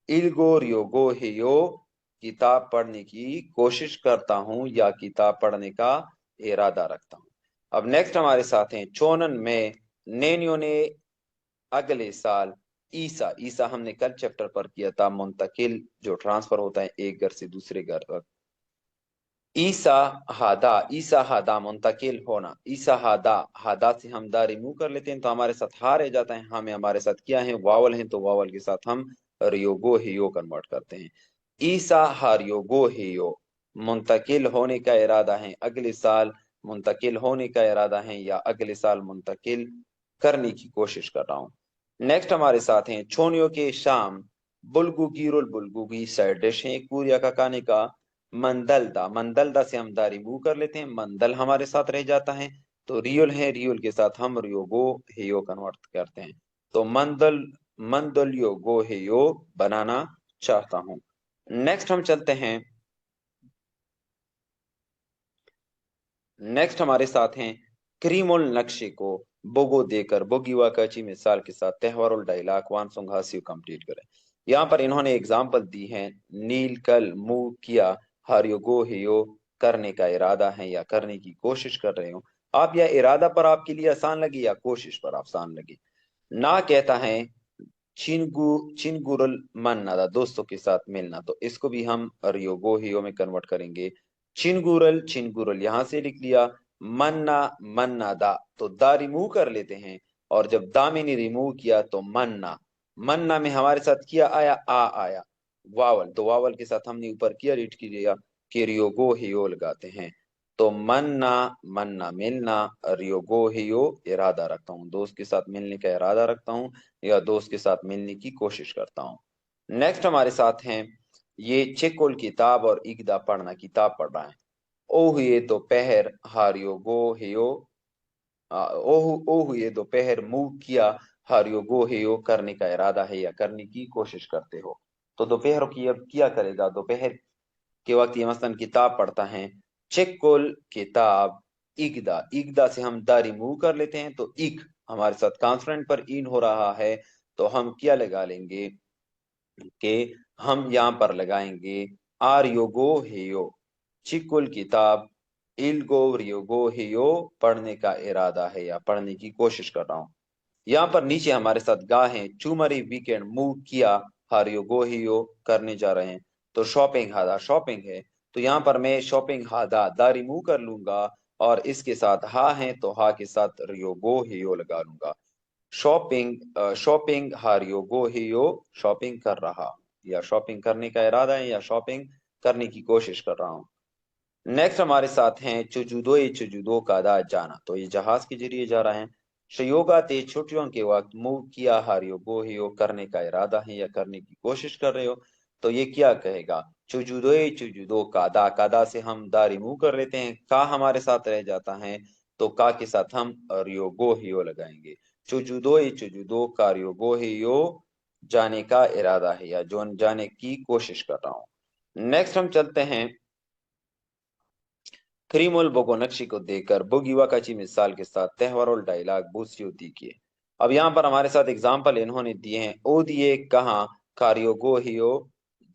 इल गो रियो गो हे यो, किताब पढ़ने की कोशिश करता हूं या किताब पढ़ने का इरादा रखता हूं। अब नेक्स्ट हमारे साथ हैं चोनन में नैनियों ने अगले साल ईसा, ईसा हमने कल चैप्टर पर किया था, मुंतकिल जो ट्रांसफर होता है एक घर से दूसरे घर तक। ईसा हादा, ईसा हादा मुंतकिल होना, ईसा हादा, हादा से हम दा रिमूव कर लेते हैं तो हमारे साथ हा रह जाता है, हमें हमारे साथ क्या है, वावल है, तो वावल के साथ हम रियोगो हियो कन्वर्ट करते हैं। ईसा हारियोगो हियो, मुंतकिल होने का इरादा है, अगले साल मुंतकिल होने का इरादा है या अगले साल मुंतकिल करने की कोशिश कर रहा हूँ। नेक्स्ट हमारे साथ हैं छोनियों के शाम बुलगु गिरुल बुलगु की साइड डिश है कोरिया का खाने का मंदलदा। मंदलदा से हम दा रिमूव कर लेते हैं, मंदल हमारे साथ रह जाता है, तो रियोल है, रियोल के साथ हम रियोगो हेयो कन्वर्ट करते हैं, तो मंदल मंदलियो गो हेयो बनाना चाहता हूं। नेक्स्ट हम चलते हैं, नेक्स्ट हमारे साथ हैं क्रीमोल नक्शे को बोगो देकर बोगीवा कची मिसाल के साथ त्योहारोल डायलॉग वानसोंग हासियो कंप्लीट करें। यहाँ पर इन्होंने एग्जाम्पल दी है, नील कल मुंह किया हरियो गो हियो करने का इरादा है या करने की कोशिश कर रहे हो। आप या इरादा पर आपके लिए आसान लगे या कोशिश पर आसान लगे। ना कहता है चिनगुरल मन्नादा दोस्तों के साथ मिलना, तो इसको भी हम रियोगो हियो में कन्वर्ट करेंगे। चिनगुरल चिनगुरल यहां से लिख लिया, मन्ना मन्नादा तो दा रिमूव कर लेते हैं, और जब दा मैंने रिमूव किया तो मन्ना, मन्ना में हमारे साथ किया आया आ आया वावल, तो वावल के साथ हमने ऊपर किया रीड किया कि रियोगो हियो लगाते हैं, तो मन्ना मन्ना मिलना, रियोगो हियो इरादा रखता हूँ, दोस्त के साथ मिलने का इरादा रखता हूँ या दोस्त के साथ मिलने की कोशिश करता हूँ। नेक्स्ट हमारे साथ हैं, ये चेकोल किताब और इकदा पढ़ना, किताब पढ़ रहा है। ओ हुए दोपहर हारियो गो हेयो, ओ हुए दोपहर मुंह किया हारियो गो हेयो करने का इरादा है या करने की कोशिश करते हो। तो दोपहर की अब क्या करेगा, दोपहर के वक्त ये मसलन किताब पढ़ता है। चेकोल किताब इकदा, इकदा से हम दा रिमूव कर लेते हैं, तो इक हमारे साथ कॉन्सोनेंट पर इन हो रहा है, तो हम क्या लगा लेंगे कि हम यहाँ पर लगाएंगे आर योगो हेयो, चिकुल किताब इल्गो रियोगो हेयो पढ़ने का इरादा है या पढ़ने की कोशिश कर रहा हूँ। यहाँ पर नीचे हमारे साथ गा है, चुमरी वीकेंड मूव किया हारियो गो हियो करने जा रहे हैं, तो शॉपिंग हादा शॉपिंग है, तो यहाँ पर मैं शॉपिंग हादा दा रिमूव कर लूंगा, और इसके साथ हा है तो हा के साथ रियो गो हियो लगा लूंगा। शॉपिंग शॉपिंग हारियो गो हियो शॉपिंग कर रहा, या शॉपिंग करने का इरादा है या शॉपिंग करने की कोशिश कर रहा हूँ। नेक्स्ट हमारे साथ हैं चुजुदोए चुजुदो का दा जाना, तो ये जहाज के जरिए जा रहा है। शयोगा ते छुट्टियों के वक्त मूव किया हारियो गो हियो करने का इरादा है या करने की कोशिश कर रहे हो, तो ये क्या कहेगा, चुजुदोए चुजुदो का दा से हम दा रिमूव कर लेते हैं, का हमारे साथ रह जाता है, तो का के साथ हम रियो गो हियो लगाएंगे। चुजुदोए चुजुदो का रियो गो हियो जाने का इरादा है या जो जाने की कोशिश कर रहा हूँ। नेक्स्ट हम चलते हैं, क्रीमोल बोगोनक्शी को देकर बुगिवा काची मिसाल के साथ त्योहारोल डायलॉग बूसियो दीजिए। अब यहाँ पर हमारे साथ एग्जाम्पल इन्होंने दिए हैं, ओ दिए कहाँ कारियो गो हियो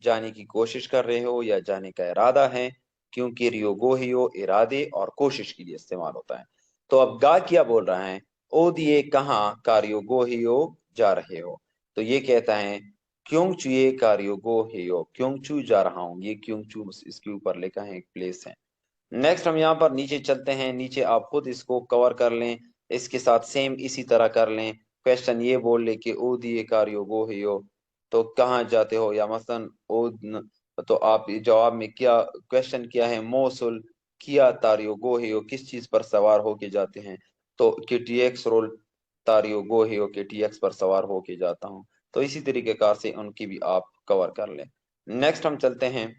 जाने की कोशिश कर रहे हो या जाने का इरादा है, क्योंकि रियो गो हियो इरादे और कोशिश के लिए इस्तेमाल होता है। तो अब गा क्या बोल रहा है, ओ दिए कहाँ कारियो गो हियो जा रहे हो, तो ये कहता है क्यों चुए कारियो गो हियो, क्यों चू जा रहा हूँ, ये क्यों चू इसके ऊपर लिखा है, एक प्लेस है। नेक्स्ट हम यहाँ पर नीचे चलते हैं, नीचे आप खुद इसको कवर कर लें, इसके साथ सेम इसी तरह कर लें। क्वेश्चन ये बोल ले कि ओ दिए कार्यो गो हियो, तो कहाँ जाते हो, या मसलन तो आप जवाब में क्या क्वेश्चन किया है, मोसुल किया तारियो गो हियो किस चीज पर सवार होके जाते हैं, तो के टी एक्स रोल तारियो गो हियो के टी एक्स पर सवार होके जाता हूँ, तो इसी तरीके कार से उनकी भी आप कवर कर लें। नेक्स्ट हम चलते हैं,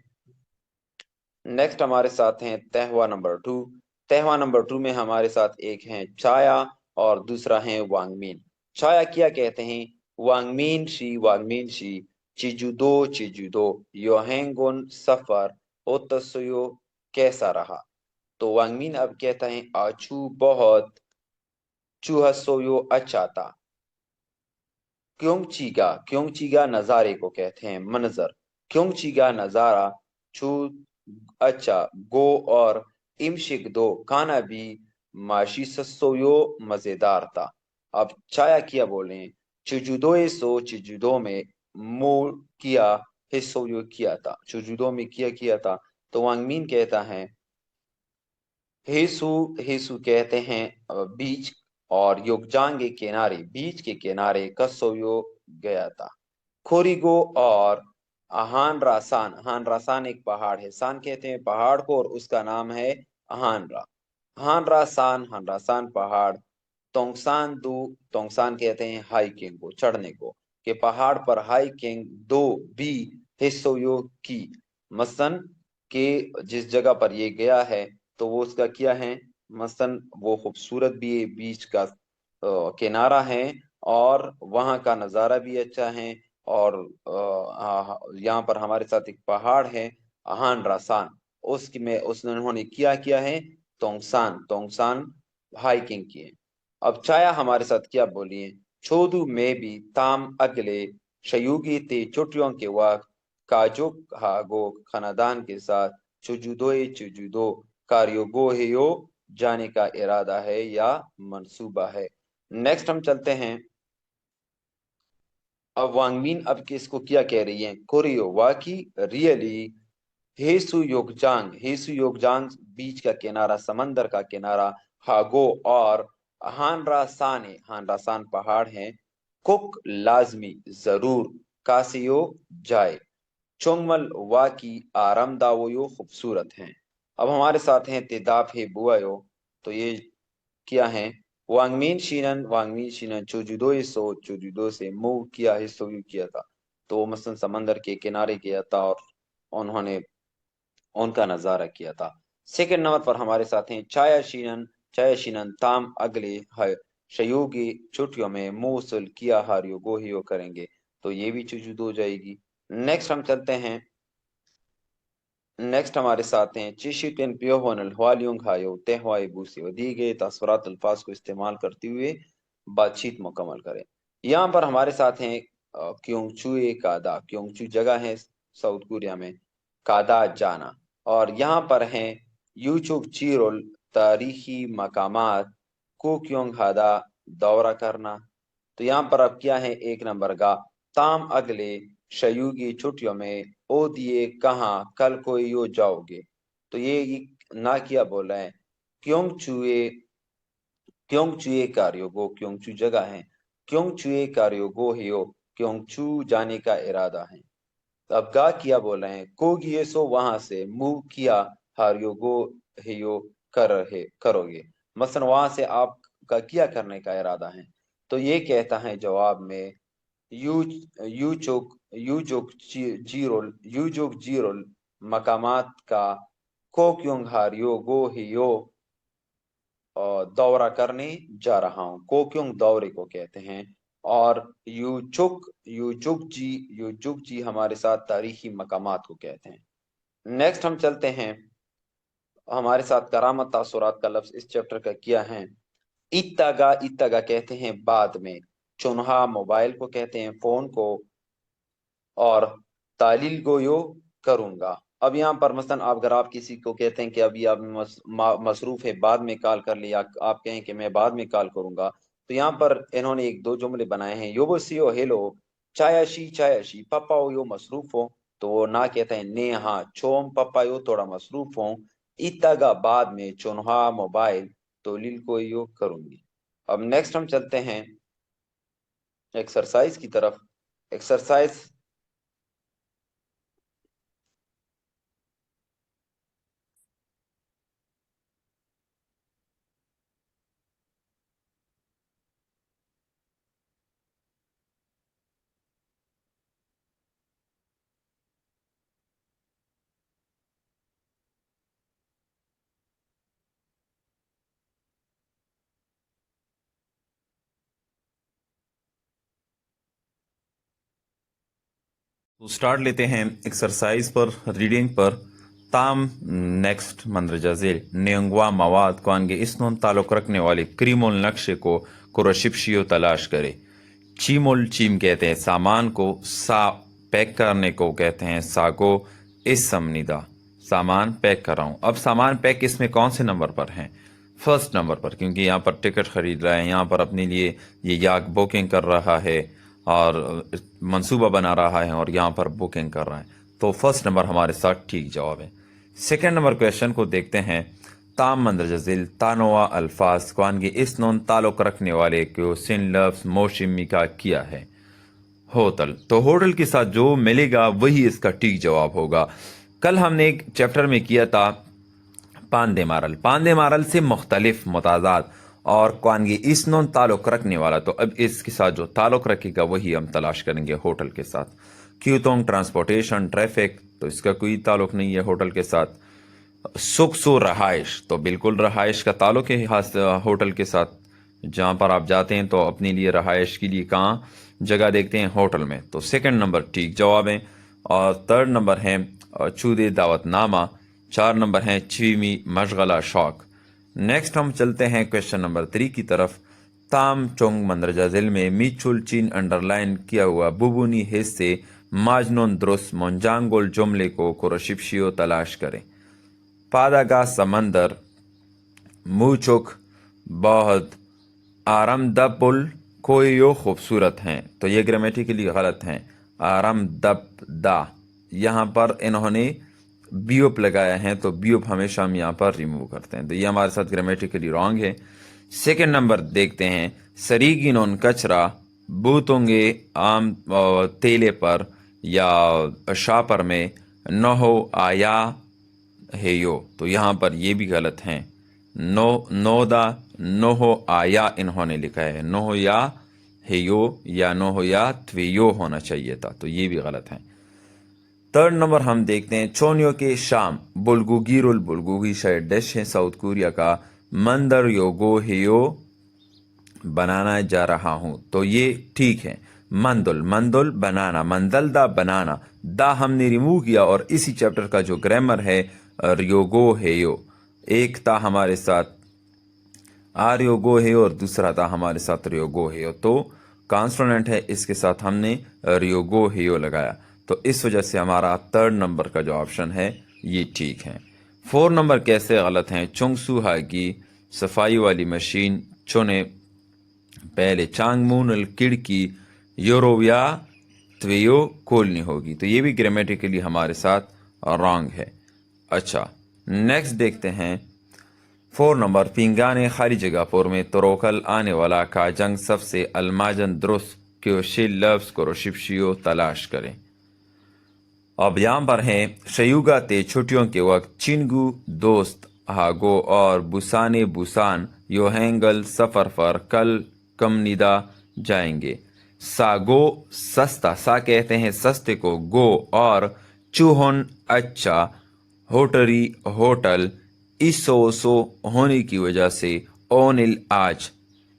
नेक्स्ट हमारे साथ हैं तहवा नंबर 2। तहवा नंबर 2 में हमारे साथ एक है छाया और दूसरा है वांगमीन। छाया क्या कहते हैं, वांगमीन शी चिजुदो योहेंगुन सफर ओतसुयो कैसा रहा, तो वांगमीन अब कहता है आचू बहुत, चूहसोयो अच्छा था, क्योंचीगा नजारे को कहते हैं मंजर, क्योंचीगा नजारा, छू अच्छा गो और इमशिक दो खाना भी माशी सस्सोयो मजेदार था। अब छाया किया बोले, चुजुदोए सो चुजुदो में मो किया हिस्सोयो किया था, चुजुदो में किया था, तो वांगमीन कहता है हेसु, हेसु कहते हैं बीच, और योगजांग के किनारे, बीच के किनारे कसोयो गया था। खोरीगो और हान रासान एक पहाड़ है, सान कहते हैं पहाड़ को और उसका नाम है हानरा, हान रासान पहाड़ तोंगसान दो, तोंगसान कहते हैं हाइकिंग को, चढ़ने को, कि पहाड़ पर हाइकिंग दो भी हिस्सों की, मसलन के जिस जगह पर ये गया है तो वो उसका क्या है, मसलन वो खूबसूरत भी है, बीच का किनारा है, और वहाँ का नज़ारा भी अच्छा है, और यहाँ पर हमारे साथ एक पहाड़ है हान रासान, उसकी में उसने उन्होंने किया है, तोंगसान, तोंगसान हाइकिंग की है। अब चाया हमारे साथ क्या बोली है, छोदू में भी ताम अगले शयूगी थे छुट्टियों के वक्त काजो हागो खानदान के साथ चुजुदोए चुजुदो कार्योगो हेयो जाने का इरादा है या मंसूबा है। नेक्स्ट हम चलते हैं। अब वांगमीन अब किसको क्या कह रही है, कोरियो वाकी रियली हेसु योगजांग बीच का किनारा, समंदर का किनारा, हागो और हानरासान, हानरासान पहाड़ है, कुक लाजमी जरूर, कासियो जाए, चोंगमल वाकी आरामदावयो खूबसूरत हैं। अब हमारे साथ हैं तेदाब है बुआयो, तो ये क्या है, वांगमीन शीनन चोजुदो सो चोजुदो से मुंह किया है सोयू किया था, तो वो मसलन समंदर के किनारे गया था और उन्होंने उनका नजारा किया था। सेकंड नंबर पर हमारे साथ हैं चाया शीनन ताम अगले है शयोगी छुट्टियों में मूसल किया हारियो गोहियो करेंगे, तो ये भी चुजुद हो जाएगी। नेक्स्ट हम चलते हैं। नेक्स्ट हमारे साथ हैं चिशिटेन पियोहोनल हवालियोंग हायो तेहवाए बूसी, दी गए तासरात अल्फाज को इस्तेमाल करते हुए बातचीत मुकम्मल करें। यहाँ पर हमारे साथ हैं क्योंगचू कादा, क्योंगचू जगह है साउथ कोरिया में, कादा जाना, और यहाँ पर हैं यूचुक चीरोल तारीखी मकामात को क्योंग हादा दौरा करना। तो यहाँ पर अब क्या है, एक नंबर का ताम अगले शयूगी छुट्टियों में ओ दिए कहाँ कल को यो जाओगे, तो ये ना किया बोल रहे हैं, क्योंगचुए क्योंगचुए कार्योगो, क्योंगचू जगह है, क्योंगचुए कार्योगो हियो क्योंगचू जाने का इरादा है। तो अब गा किया बोल रहे हैं, को गिए सो वहां से, मूव किया हारियोगो हियो करोगे, मसलन वहां से आपका क्या करने का इरादा है, तो ये कहता है जवाब में यू यूजुक जीरोल मकामात का को क्यों हारियो गो हियो दौरा करने जा रहा हूँ, कोक्योंग दौरे को कहते हैं। और यूचुक जी हमारे साथ तारीखी मकामात को कहते हैं। नेक्स्ट हम चलते हैं। हमारे साथ करामत तासुरात का लफ्ज इस चैप्टर का क्या है, इत्तगा कहते हैं बाद में, चुनहा मोबाइल को कहते हैं, फोन को, और तालील गोयो करूंगा। अब यहाँ पर मसलन आप अगर आप किसी को कहते हैं कि अभी आप मसरूफ है बाद में कॉल कर लिया, आप कहें कि मैं बाद में कॉल करूंगा, तो यहाँ पर इन्होंने एक दो जुमले बनाए हैं, योबोसियो हेलो चायाशी पापा यो मसरूफ हो, तो वो ना कहते हैं ने हाँ चोम पापा यो थोड़ा मसरूफ हो, इतागा बाद में, चुनहा मोबाइल, तो लील को यो करूंगी। अब नेक्स्ट हम चलते हैं एक्सरसाइज की तरफ। एक्सरसाइज तो स्टार्ट लेते हैं एक्सरसाइज पर, रीडिंग पर। ताम नेक्स्ट मंदरजा झेल नेंगवा मवाद को आगे इसनों ताल्लुक रखने वाले क्रीमोल नक्शे को कुरशिप्शियो तलाश करे। चीमोल चीम कहते हैं सामान को, सा पैक करने को कहते हैं सागो इस समनिदा, सामान पैक कर रहा हूँ। अब सामान पैक इसमें कौन से नंबर पर है, फर्स्ट नंबर पर, क्योंकि यहाँ पर टिकट खरीद रहा है, यहाँ पर अपने लिए ये याक बुकिंग कर रहा है और मंसूबा बना रहा है और यहाँ पर बुकिंग कर रहा है, तो फर्स्ट नंबर हमारे साथ ठीक जवाब है। सेकेंड नंबर क्वेश्चन को देखते हैं। ताम मंदरजा झेल तानोआ अल्फाज को आगे इस नोन ताल्लुक रखने वाले को सिन लफ्ज मोशिमी का किया है होटल, तो होटल के साथ जो मिलेगा वही इसका ठीक जवाब होगा। कल हमने एक चैप्टर में किया था पांदे मारल, पांदे मारल से मुख्तलिफ मुताजात اور کوانگی اسنون تعلق رکھنے والا، تو اب اس کے ساتھ جو تعلق رکھے گا وہی ہم تلاش کریں گے ہوٹل کے ساتھ. کیوتونگ ٹرانسپورٹیشن ٹریفک، تو اس کا کوئی تعلق نہیں ہے ہوٹل کے ساتھ. سکسو رہائش، تو بالکل رہائش کا تعلق ہے ہوٹل کے ساتھ. جہاں پر آپ جاتے ہیں تو اپنے لیے رہائش کے لیے کہاں جگہ دیکھتے ہیں؟ ہوٹل میں. تو سیکنڈ نمبر ٹھیک جواب ہے. اور تھرڈ نمبر ہے چودے دعوت نامہ. 4 نمبر ہیں چھویں مشغلہ شوق. نیکسٹ ہم چلتے ہیں کویشچن نمبر 3 کی طرف. تام چونگ مندرجہ ذیل میں میچول چین انڈر لائن کیا ہوا ببونی حصے ماجنون درست مونجانگول جملے کو کورشپشیو تلاش کریں. پاداگاہ سمندر، موچک بہت آرام دہ پل کوئی یو خوبصورت ہیں، تو یہ گرامیٹیکلی غلط ہیں. آرام دب دا، یہاں پر انہوں نے بیوپ لگایا ہے، تو بیوپ ہمیشہ ہم یہاں پر ریموو کرتے ہیں، تو یہ ہمارے ساتھ گرامیٹیکلی رانگ ہے. سیکنڈ نمبر دیکھتے ہیں. سریگی نون کچرا بوتونگے عام تیلے پر یا شاپر میں نوہو آیا ہیو، تو یہاں پر یہ بھی غلط ہیں. نودا نوہو آیا انہوں نے لکھا ہے، نوہو یا ہیو یا نوہو یا تھویو ہونا چاہیے تھا، تو یہ بھی غلط ہیں. تھرڈ نمبر ہم دیکھتے ہیں. چونیو کے شام بلگوگی رول بلگوگی شہر ڈیش ہے ساؤتھ کوریا کا. مندر یوگو ہیو بنانا جا رہا ہوں، تو یہ ٹھیک ہے. مندل مندل بنانا، مندل دا بنانا، دا ہم نے ریموو کیا. اور اسی چیپٹر کا جو گرامر ہے ریوگو ہیو، ایک تا ہمارے ساتھ آریوگو ہے اور دوسرا تھا ہمارے ساتھ ریوگو ہے، تو کانسوننٹ ہے، اس کے ساتھ ہم نے ریوگو ہیو لگایا، تو اس وجہ سے ہمارا تھرڈ نمبر کا جو آپشن ہے یہ ٹھیک ہے. 4 نمبر کیسے غلط ہیں؟ چونگسو ہاگی صفائی والی مشین چنے پہلے چانگ مون کھڑکی یورویا تویو کھولنی ہوگی، تو یہ بھی گرامیٹیکلی ہمارے ساتھ رانگ ہے. اچھا نیکسٹ دیکھتے ہیں. 4 نمبر پینگانے خالی جگہ پر میں تروکل آنے والا کا جنگ سب سے الماجن درست کیوشل لفظ کو روشپشیو تلاش کریں. اب یہاں پر ہیں شیوگا تے چھٹیوں کے وقت چینگو دوست ہاگو اور بوسانے بوسان یوہینگل سفر پر کل کم نیدا جائیں گے. ساگو سستا، سا کہتے ہیں سستے کو، گو اور چوہن اچھا، ہوٹری ہوٹل، اسو سو ہونے کی وجہ سے اونل آج،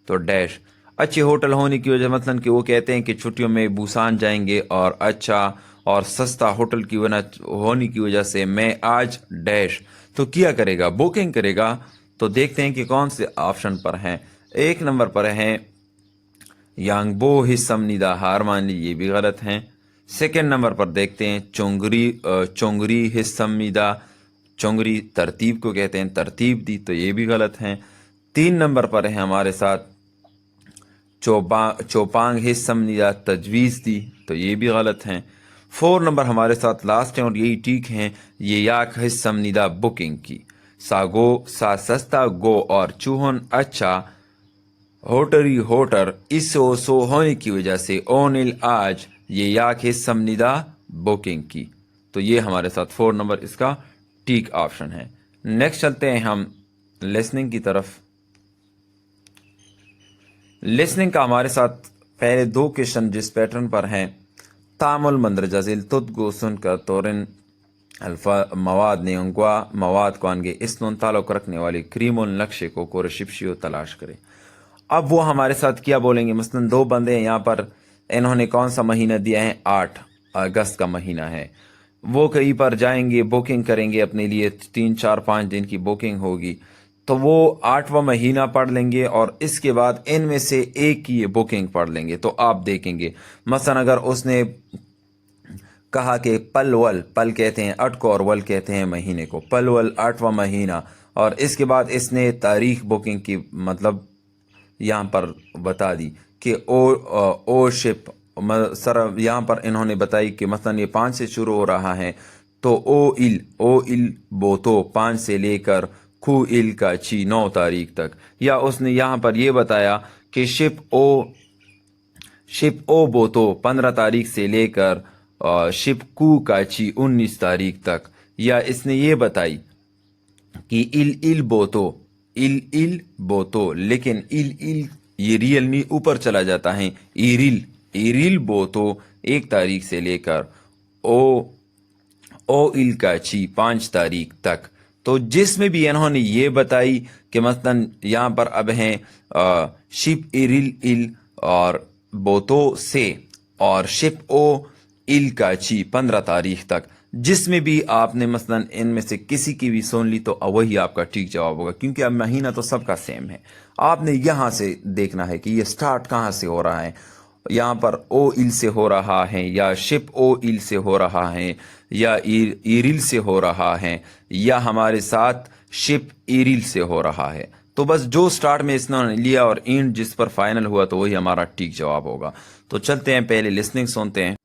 تو ڈیش اچھے ہوٹل ہونے کی وجہ مثلا کہ وہ کہتے ہیں کہ چھٹیوں میں بوسان جائیں گے، اور اچھا اور سستا ہوٹل کی ہونے کی وجہ سے میں آج ڈیش، تو کیا کرے گا؟ بوکنگ کرے گا. تو دیکھتے ہیں کہ کون سے آپشن پر ہیں. 1 نمبر پر ہیں یانگ بو ہسم نیدا، ہار مان لی، یہ بھی غلط ہیں. سیکنڈ نمبر پر دیکھتے ہیں چونگری ہسم نیدا، چونگری ترتیب کو کہتے ہیں، ترتیب دی، تو یہ بھی غلط ہیں. 3 نمبر پر ہے ہمارے ساتھ چوپانگ ہسم نیدا، تجویز دی، تو یہ بھی غلط ہیں. 4 نمبر ہمارے ساتھ لاسٹ ہیں اور یہی ٹھیک ہیں. یہ یاک ہسم نیدا بکنگ کی، ساگو سا سستا، گو اور چوہن اچھا، ہوٹری ہوٹر، اسو سو ہونے کی وجہ سے اونل آج، یہ یاک ہسم نیدا بکنگ کی، تو یہ ہمارے ساتھ 4 نمبر اس کا ٹھیک آپشن ہے. نیکسٹ چلتے ہیں ہم لسننگ کی طرف. لسننگ کا ہمارے ساتھ پہلے 2 کویشچن جس پیٹرن پر ہیں. تعامل مندرجہ ذیل تد کو سن کر تورن الفا مواد نیونگوا مواد کو آنگے اسنون تعلق رکھنے والی کریمول نقشے کو کورشپشیو تلاش کرے. اب وہ ہمارے ساتھ کیا بولیں گے؟ مثلا 2 بندے ہیں یہاں پر، انہوں نے کون سا مہینہ دیا ہے؟ 8 اگست کا مہینہ ہے. وہ کہیں پر جائیں گے، بوکنگ کریں گے اپنے لیے، 3 4 5 دن کی بوکنگ ہوگی، تو وہ 8واں مہینہ پڑھ لیں گے اور اس کے بعد ان میں سے ایک کی یہ بوکنگ پڑھ لیں گے. تو آپ دیکھیں گے مثلا اگر اس نے کہا کہ پل ول، پل کہتے ہیں 8 کو اور ول کہتے ہیں مہینے کو، پل ول 8واں مہینہ، اور اس کے بعد اس نے تاریخ بوکنگ کی مطلب یہاں پر بتا دی کہ او شپ، سر یہاں پر انہوں نے بتائی کہ مثلا یہ 5 سے شروع ہو رہا ہے، تو او ال بوتو 5 سے لے کر کھو ال کا چی 9 تاریخ تک. یا اس نے یہاں پر یہ بتایا کہ شپ او بوتو 15 تاریخ سے لے کر شپ کو کا چی 19 تاریخ تک. یا اس نے یہ بتائی کہ ال بوتو इल बोतो, लेकिन इल ये रियल नहीं, ऊपर चला जाता है। इरिल बोतो 1 तारीख से लेकर ओ इलकाची 5 तारीख तक। तो जिसमें भी इन्होंने ये बताई कि मसलन यहाँ पर अब हैं शिप इल और बोतो से, और शिप ओ इलकाची 15 तारीख तक, जिसमें भी आपने मसलन इनमें से किसी की भी सुन ली तो वही आपका ठीक जवाब होगा, क्योंकि अब महीना तो सबका सेम है। आपने यहाँ से देखना है कि ये स्टार्ट कहाँ से हो रहा है। यहाँ पर ओ इल से हो रहा है, या शिप ओ इल से हो रहा है, या इरिल से हो रहा है, या हमारे साथ शिप इरिल से हो रहा है। तो बस जो स्टार्ट में इसने लिया और एंड जिस पर फाइनल हुआ तो वही हमारा ठीक जवाब होगा। तो चलते हैं, पहले लिसनिंग सुनते हैं।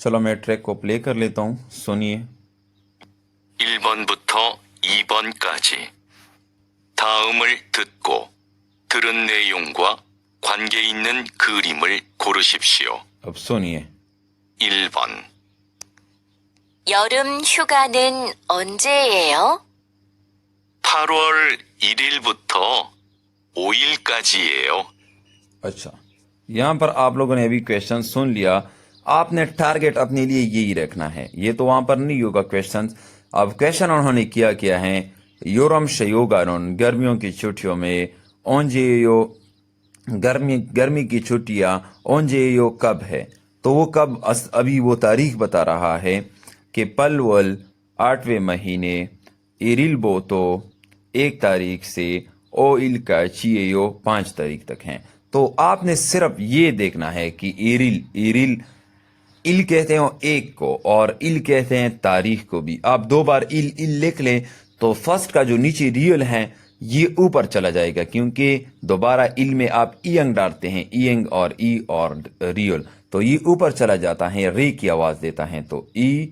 चलो मैं ट्रैक को प्ले कर लेता हूँ, सुनिए। 1번부터 2번까지 다음을 듣고 들은 내용과 관계 있는 그림을 고르십시오. अब सुनिए। 1번. 여름 휴가는 언제예요? 8월 1일부터 5일까지예요. अच्छा, यहाँ पर आप लोगों ने अभी क्वेश्चन सुन लिया। आपने टारगेट अपने लिए यही रखना है, ये तो वहां पर नहीं होगा क्वेश्चन। अब क्वेश्चन उन्होंने किया है, योरम शयोगानोन, गर्मियों की छुट्टियों में, ओंजेयो गर्मी की छुट्टियां, ओंजेयो कब है, तो वो कब अभी वो तारीख बता रहा है कि पलवल 8वें महीने, इरिल बोतो 1 तारीख से, ओ इल का चियो 5 तारीख तक हैं। तो आपने सिर्फ ये देखना है कि इरिल इल कहते हैं एक को, और इल कहते हैं तारीख को भी। आप 2 बार इल लिख लें तो फर्स्ट का जो नीचे रियल है ये ऊपर चला जाएगा, क्योंकि दोबारा इल में आप ईयंग डालते हैं, ईयंग और ई और रियल, तो ये ऊपर चला जाता है, रे की आवाज देता है, तो ई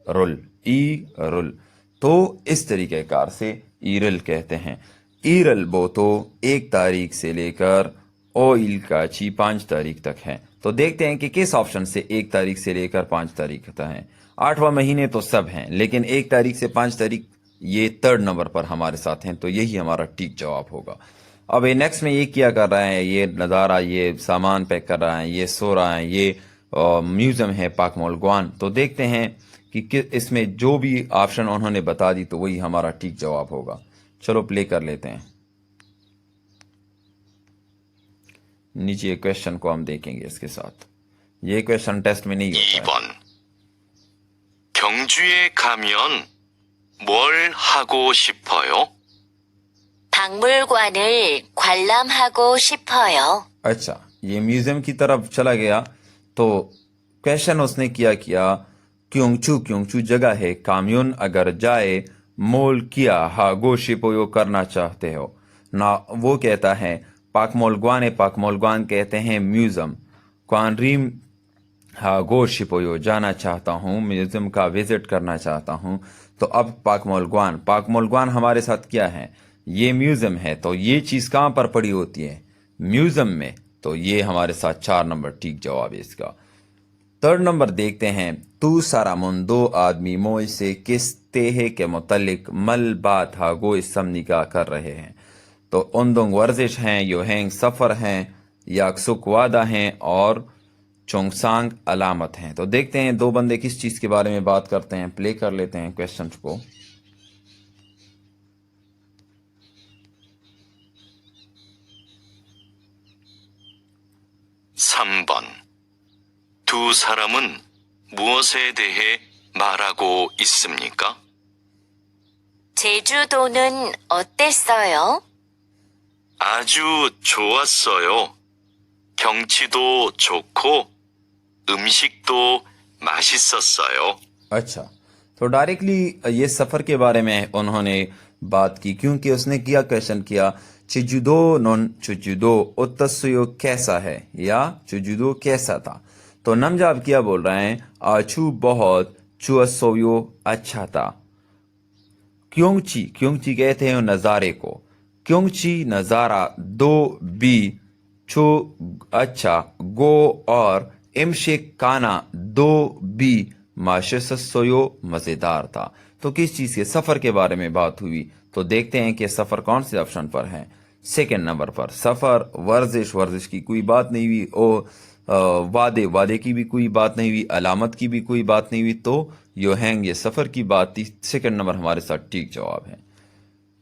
रुल। तो इस तरीके कार से ईरल कहते हैं। ईरल बोतो 1 तारीख से लेकर ओ इल काची 5 तारीख तक है। तो देखते हैं कि किस ऑप्शन से 1 तारीख से लेकर 5 तारीख तक है। 8वां महीने तो सब हैं, लेकिन 1 तारीख से 5 तारीख ये 3rd नंबर पर हमारे साथ हैं, तो यही हमारा ठीक जवाब होगा। अब ये नेक्स्ट में ये क्या कर रहा है, ये नज़ारा, ये सामान पैक कर रहा है, ये सो रहा है, ये म्यूजियम है पाकमोल ग्वान। तो देखते हैं कि इसमें जो भी ऑप्शन उन्होंने बता दी तो वही हमारा ठीक जवाब होगा। चलो प्ले कर लेते हैं। नीचे क्वेश्चन को हम देखेंगे इसके साथ। ये क्वेश्चन टेस्ट में नहीं होता है। 2번. 경주에 가면 뭘 하고 싶어요? 박물관을 관람하고 싶어요. अच्छा, ये म्यूजियम की तरफ चला गया, तो क्वेश्चन उसने किया क्योंचू जगह है, काम्यून अगर जाए, मोल किया हागो शिपोयो करना चाहते हो ना, वो कहता है पाकमोलग्वान कहते हैं म्यूजियम, क्वानरीम हागो शिपोयो जाना चाहता हूँ, म्यूजियम का विजिट करना चाहता हूँ। तो अब पाकमोलग्वान हमारे साथ क्या है, ये म्यूजियम है, तो ये चीज कहाँ पर पड़ी होती है, म्यूजियम में। तो ये हमारे साथ 4 नंबर ठीक जवाब है इसका। 3rd नंबर देखते हैं। तू सारामुन 2 आदमी मोय से किस तेहे के मुतल्लिक मल बात हागो इसम निकाह कर रहे हैं। तो उन्दुंग वर्जिश हैं, योहेंग सफर हैं, याकसुक वादा हैं, और चोंगसांग अलामत हैं। तो देखते हैं 2 बंदे किस चीज के बारे में बात करते हैं। प्ले कर लेते हैं क्वेश्चन को। (3번) 두 사람은 무엇에 대해 말하고 있습니까? 제주도는 어땠어요? 아주 좋았어요. 경치도 좋고 음식도 맛있었어요. अच्छा, तो डायरेक्टली ये सफर के बारे में उन्होंने बात की, क्योंकि उसने क्या क्वेश्चन किया, चुजुदो नॉन चुजुदो उत्तसुयो कैसा है, या चुजुदो कैसा था। तो नमजाब क्या बोल रहे हैं, आछू बहुत, चुअसोयो अच्छा था। क्योंची कहते हैं नज़ारे को, क्योंची नज़ारा, 2 बी चो अच्छा, गो और इमशिक काना, 2 बी माशसोयो मज़ेदार था। तो किस चीज़ के, सफ़र के बारे में बात हुई। تو دیکھتے ہیں کہ سفر کون سے آپشن پر ہے. سیکنڈ نمبر پر سفر. ورزش کی کوئی بات نہیں ہوئی، اور وعدے کی بھی کوئی بات نہیں ہوئی، علامت کی بھی کوئی بات نہیں ہوئی، تو یوہینگ یہ سفر کی بات تھی. سیکنڈ نمبر ہمارے ساتھ ٹھیک جواب ہے.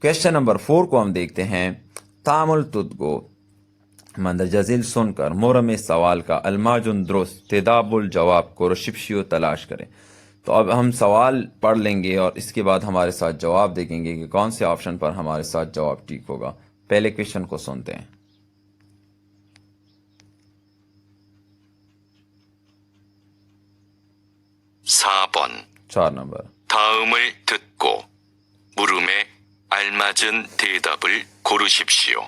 کویشچن نمبر 4 کو ہم دیکھتے ہیں. تامل تدگو مندرجہ ذیل سن کر مورم سوال کا الماجن درست تداب الجواب کو رشپشیو تلاش کریں. تو اب ہم سوال پڑھ لیں گے اور اس کے بعد ہمارے ساتھ جواب دیکھیں گے کہ کون سے آپشن پر ہمارے ساتھ جواب ٹھیک ہوگا. پہلے کویشچن کو سنتے ہیں. (4번) 4 نمبر. 다음을 듣고 물음에 알맞은 대답을 고르십시오.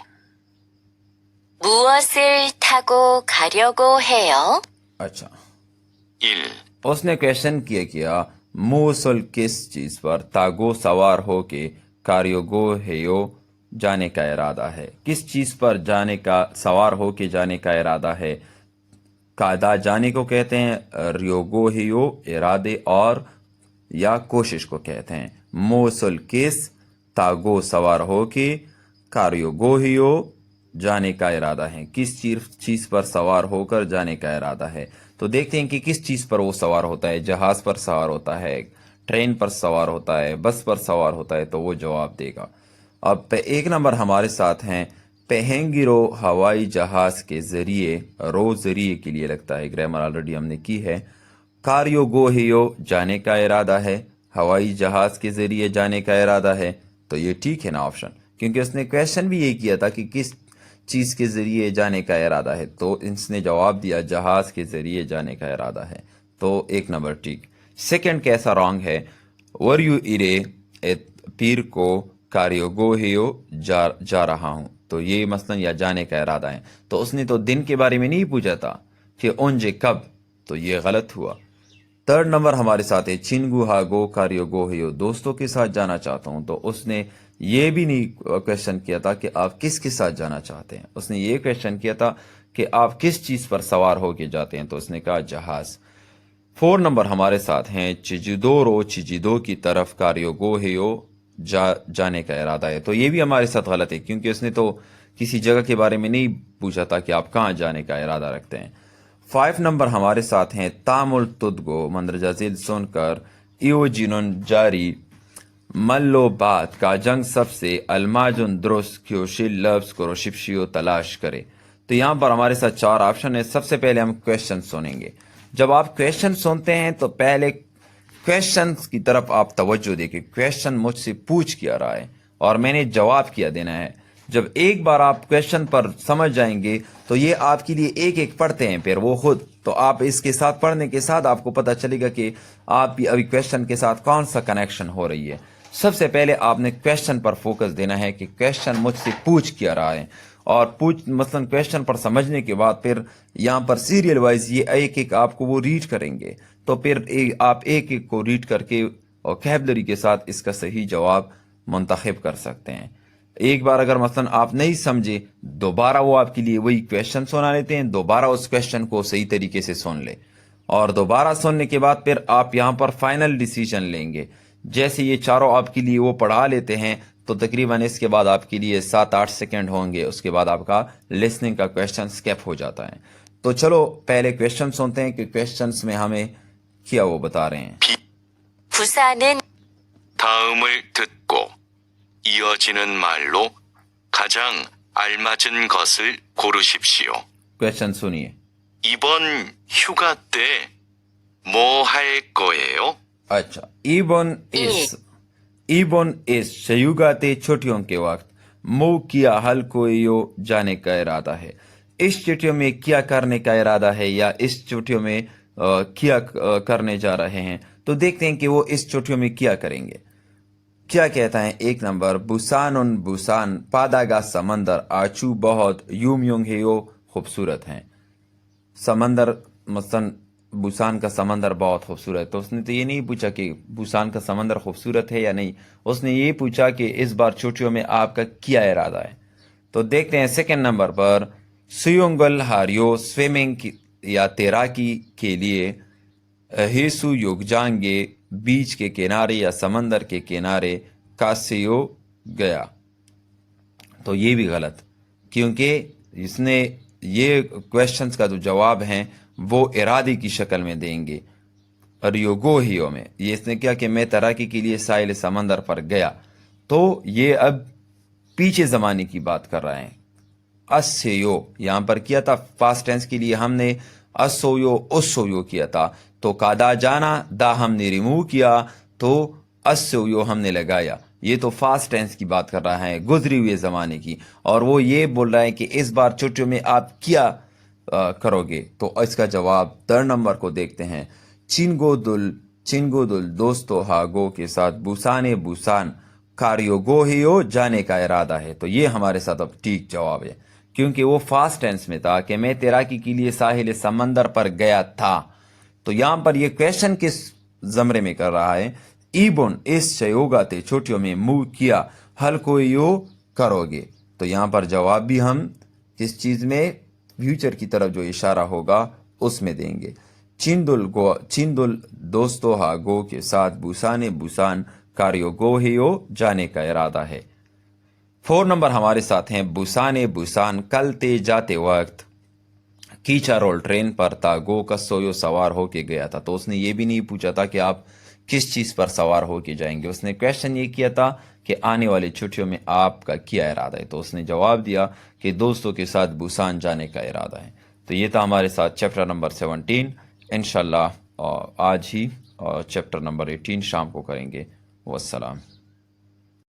무엇을 타고 가려고 해요? اچھا 1. اس نے کویشچن کیا موصل کس چیز پر تاگو سوار ہو کے کاریوگو ہیو جانے کا ارادہ ہے. کس چیز پر جانے کا سوار ہو کے جانے کا ارادہ ہے. کادا جانے کو کہتے ہیں، ریوگو ہیو ارادے اور یا کوشش کو کہتے ہیں. موصل کس تاگو سوار ہو کے کاریوگو ہیو جانے کا ارادہ ہے. کس چیز پر سوار ہو کر جانے کا ارادہ ہے. تو دیکھتے ہیں کہ کس چیز پر وہ سوار ہوتا ہے. جہاز پر سوار ہوتا ہے، ٹرین پر سوار ہوتا ہے، بس پر سوار ہوتا ہے، تو وہ جواب دے گا. اب ایک نمبر ہمارے ساتھ ہیں. پہنگیرو ہوائی جہاز کے ذریعے، رو ذریعے کے لیے لگتا ہے، گرامر آلریڈی ہم نے کی ہے. کاریو گو ہیو جانے کا ارادہ ہے، ہوائی جہاز کے ذریعے جانے کا ارادہ ہے. تو یہ ٹھیک ہے نا آپشن، کیونکہ اس نے کویشچن بھی یہ کیا تھا کہ کس چیز کے ذریعے جانے کا ارادہ ہے، تو اس نے جواب دیا جہاز کے ذریعے جانے کا ارادہ ہے. تو ایک نمبر ٹھیک. سیکنڈ کیسا رانگ ہے. ور یو ارے پیر کو کاریوگو ہیو جا رہا ہوں. تو یہ مثلا یا جانے کا ارادہ ہے. تو اس نے تو دن کے بارے میں نہیں پوچھا تھا کہ اونجے کب، تو یہ غلط ہوا. تھرڈ نمبر ہمارے ساتھ ہے چنگو ہاگو کاریوگو ہیو دوستوں کے ساتھ جانا چاہتا ہوں. تو اس نے یہ بھی نہیں کویشچن کیا تھا کہ آپ کس کے ساتھ جانا چاہتے ہیں. اس نے یہ کویشچن کیا تھا کہ آپ کس چیز پر سوار ہو کے جاتے ہیں. تو اس نے کہا جہاز. 4 نمبر ہمارے ساتھ ہیں چیجیدورو چیجیدو کی طرف کاریوگو ہیو جانے کا ارادہ ہے. تو یہ بھی ہمارے ساتھ غلط ہے، کیونکہ اس نے تو کسی جگہ کے بارے میں نہیں پوچھا تھا کہ آپ کہاں جانے کا ارادہ رکھتے ہیں. 5 نمبر ہمارے ساتھ ہیں تامل تدگو مندرجہ ذیل سن کر ایو جنون جاری ملو بات کا جنگ سب سے الماجن درست کیوشل لفظ کو روشپشیو تلاش کرے. تو یہاں پر ہمارے ساتھ 4 آپشن ہے. سب سے پہلے ہم کویشچن سنیں گے. جب آپ کویشچن سنتے ہیں تو پہلے کویشچن کی طرف آپ توجہ دیں کہ کویشچن مجھ سے پوچھ کیا رہا ہے اور میں نے جواب کیا دینا ہے. جب ایک بار آپ کویشچن پر سمجھ جائیں گے تو یہ آپ کے لیے ایک ایک پڑھتے ہیں پھر وہ خود. تو آپ اس کے ساتھ پڑھنے کے ساتھ آپ کو پتہ چلے گا کہ آپ ابھی کویشچن کے ساتھ کون سا کنیکشن ہو رہی ہے. سب سے پہلے آپ نے کویشچن پر فوکس دینا ہے کہ کویشچن مجھ سے پوچھ کیا رہا ہے، اور مثلا کویشچن پر سمجھنے کے بعد پھر یہاں پر سیریل وائز یہ ایک ایک آپ کو وہ ریڈ کریں گے. تو پھر آپ ایک ایک کو ریڈ کر کے اور ووکیبلری کے ساتھ اس کا صحیح جواب منتخب کر سکتے ہیں. ایک بار اگر مثلا آپ نہیں سمجھے، دوبارہ وہ آپ کے لیے وہی کویشچن سنا لیتے ہیں، دوبارہ اس کویشچن کو صحیح طریقے سے سن لے، اور دوبارہ سننے کے بعد پھر آپ یہاں پر فائنل ڈیسیجن لیں گے. جیسے یہ چاروں آپ کے لیے وہ پڑھا لیتے ہیں تو تقریباً اس کے بعد آپ کے لیے 7-8 سیکنڈ ہوں گے. اس کے بعد آپ کا لسننگ کا کویشچن اسکیپ ہو جاتا ہے. تو چلو پہلے کویشچن سنتے ہیں کہ کویشچنس میں ہمیں کیا وہ بتا رہے ہیں. 부사는 다음을 듣고 이어지는 말로 가장 알맞은 것을 고르십시오. کویشچن سنیے. 이번 휴가 때 뭐 할 거예요? اچھا ایبون اس شیوگاتے چھٹیوں کے وقت مو کیا حل کوئیو جانے کا ارادہ ہے. اس چھٹیوں میں کیا کرنے کا ارادہ ہے یا اس چھٹیوں میں کیا کرنے جا رہے ہیں. تو دیکھتے ہیں کہ وہ اس چھٹیوں میں کیا کریں گے. کیا کہتا ہے. 1 نمبر بوسان پاداگا سمندر آچو بہت یوم یونگ ہیو خوبصورت ہیں. سمندر مثلا بوسان کا سمندر بہت خوبصورت. تو اس نے تو یہ نہیں پوچھا کہ بوسان کا سمندر خوبصورت ہے یا نہیں، اس نے یہ پوچھا کہ اس بار چھٹیوں میں آپ کا کیا ارادہ ہے. تو دیکھتے ہیں 2 نمبر پر سیونگل ہاریو سویمنگ یا تیراکی کے لیے ہیسو یوگ جانگے بیچ کے کنارے یا سمندر کے کنارے کاسیو गया। तो ये भी गलत, क्योंकि इसने ये क्वेश्चंस का जो जवाब है वो इरादे की शक्ल में देंगे। रियोगोहियो में ये इसने क्या कि मैं तैराकी के लिए साहिल समंदर पर गया, तो ये अब पीछे ज़माने की बात कर रहे हैं। अस्सेयो यहाँ पर किया था, पास्ट टेंस के लिए हमने अस्सोयो उस्सोयो किया था, तो कादा जाना दा हमने रिमूव किया, तो अस्सोयो हमने लगाया। ये तो फास्ट टेंस की बात कर रहा है, गुजरी हुए ज़माने की, और वो ये बोल रहा है कि इस बार छुट्टियों में आप क्या करोगे। तो इसका जवाब 3 नंबर को देखते हैं। चिनगोदुल दोस्तो हागो के साथ बुसाने बुसान कारियोगोहियो जाने का इरादा है। तो ये हमारे साथ अब ठीक जवाब है, क्योंकि वो फास्ट टेंस में था कि मैं तैराकी के लिए साहिल समंदर पर गया था। तो यहाँ पर ये क्वेश्चन किस जमरे में कर रहा है, ईबुन इस चयोगा थे छुट्टियों में मुंह किया हल कोई यो करोगे। तो यहाँ पर जवाब भी हम किस चीज में, फ्यूचर की तरफ जो इशारा होगा उसमें देंगे। चिंदुल दोस्तो हा गो के साथ बुसाने बुसान कारियो गोहियो जाने का इरादा है। 4 नंबर हमारे साथ हैं बुसाने बुसान कल ते जाते वक्त कीचा रोल ट्रेन पर था, गो कस्सोयो सवार होके गया था। तो उसने ये भी नहीं पूछा था कि आप किस चीज पर सवार होके जाएंगे, उसने क्वेश्चन ये किया था कि आने वाली छुट्टियों में आपका क्या इरादा है। तो उसने जवाब दिया कि दोस्तों के साथ बुसान जाने का इरादा है। तो ये था हमारे साथ चैप्टर नंबर 17। इंशाल्लाह आज ही चैप्टर नंबर 18 शाम को करेंगे। वस्सलाम।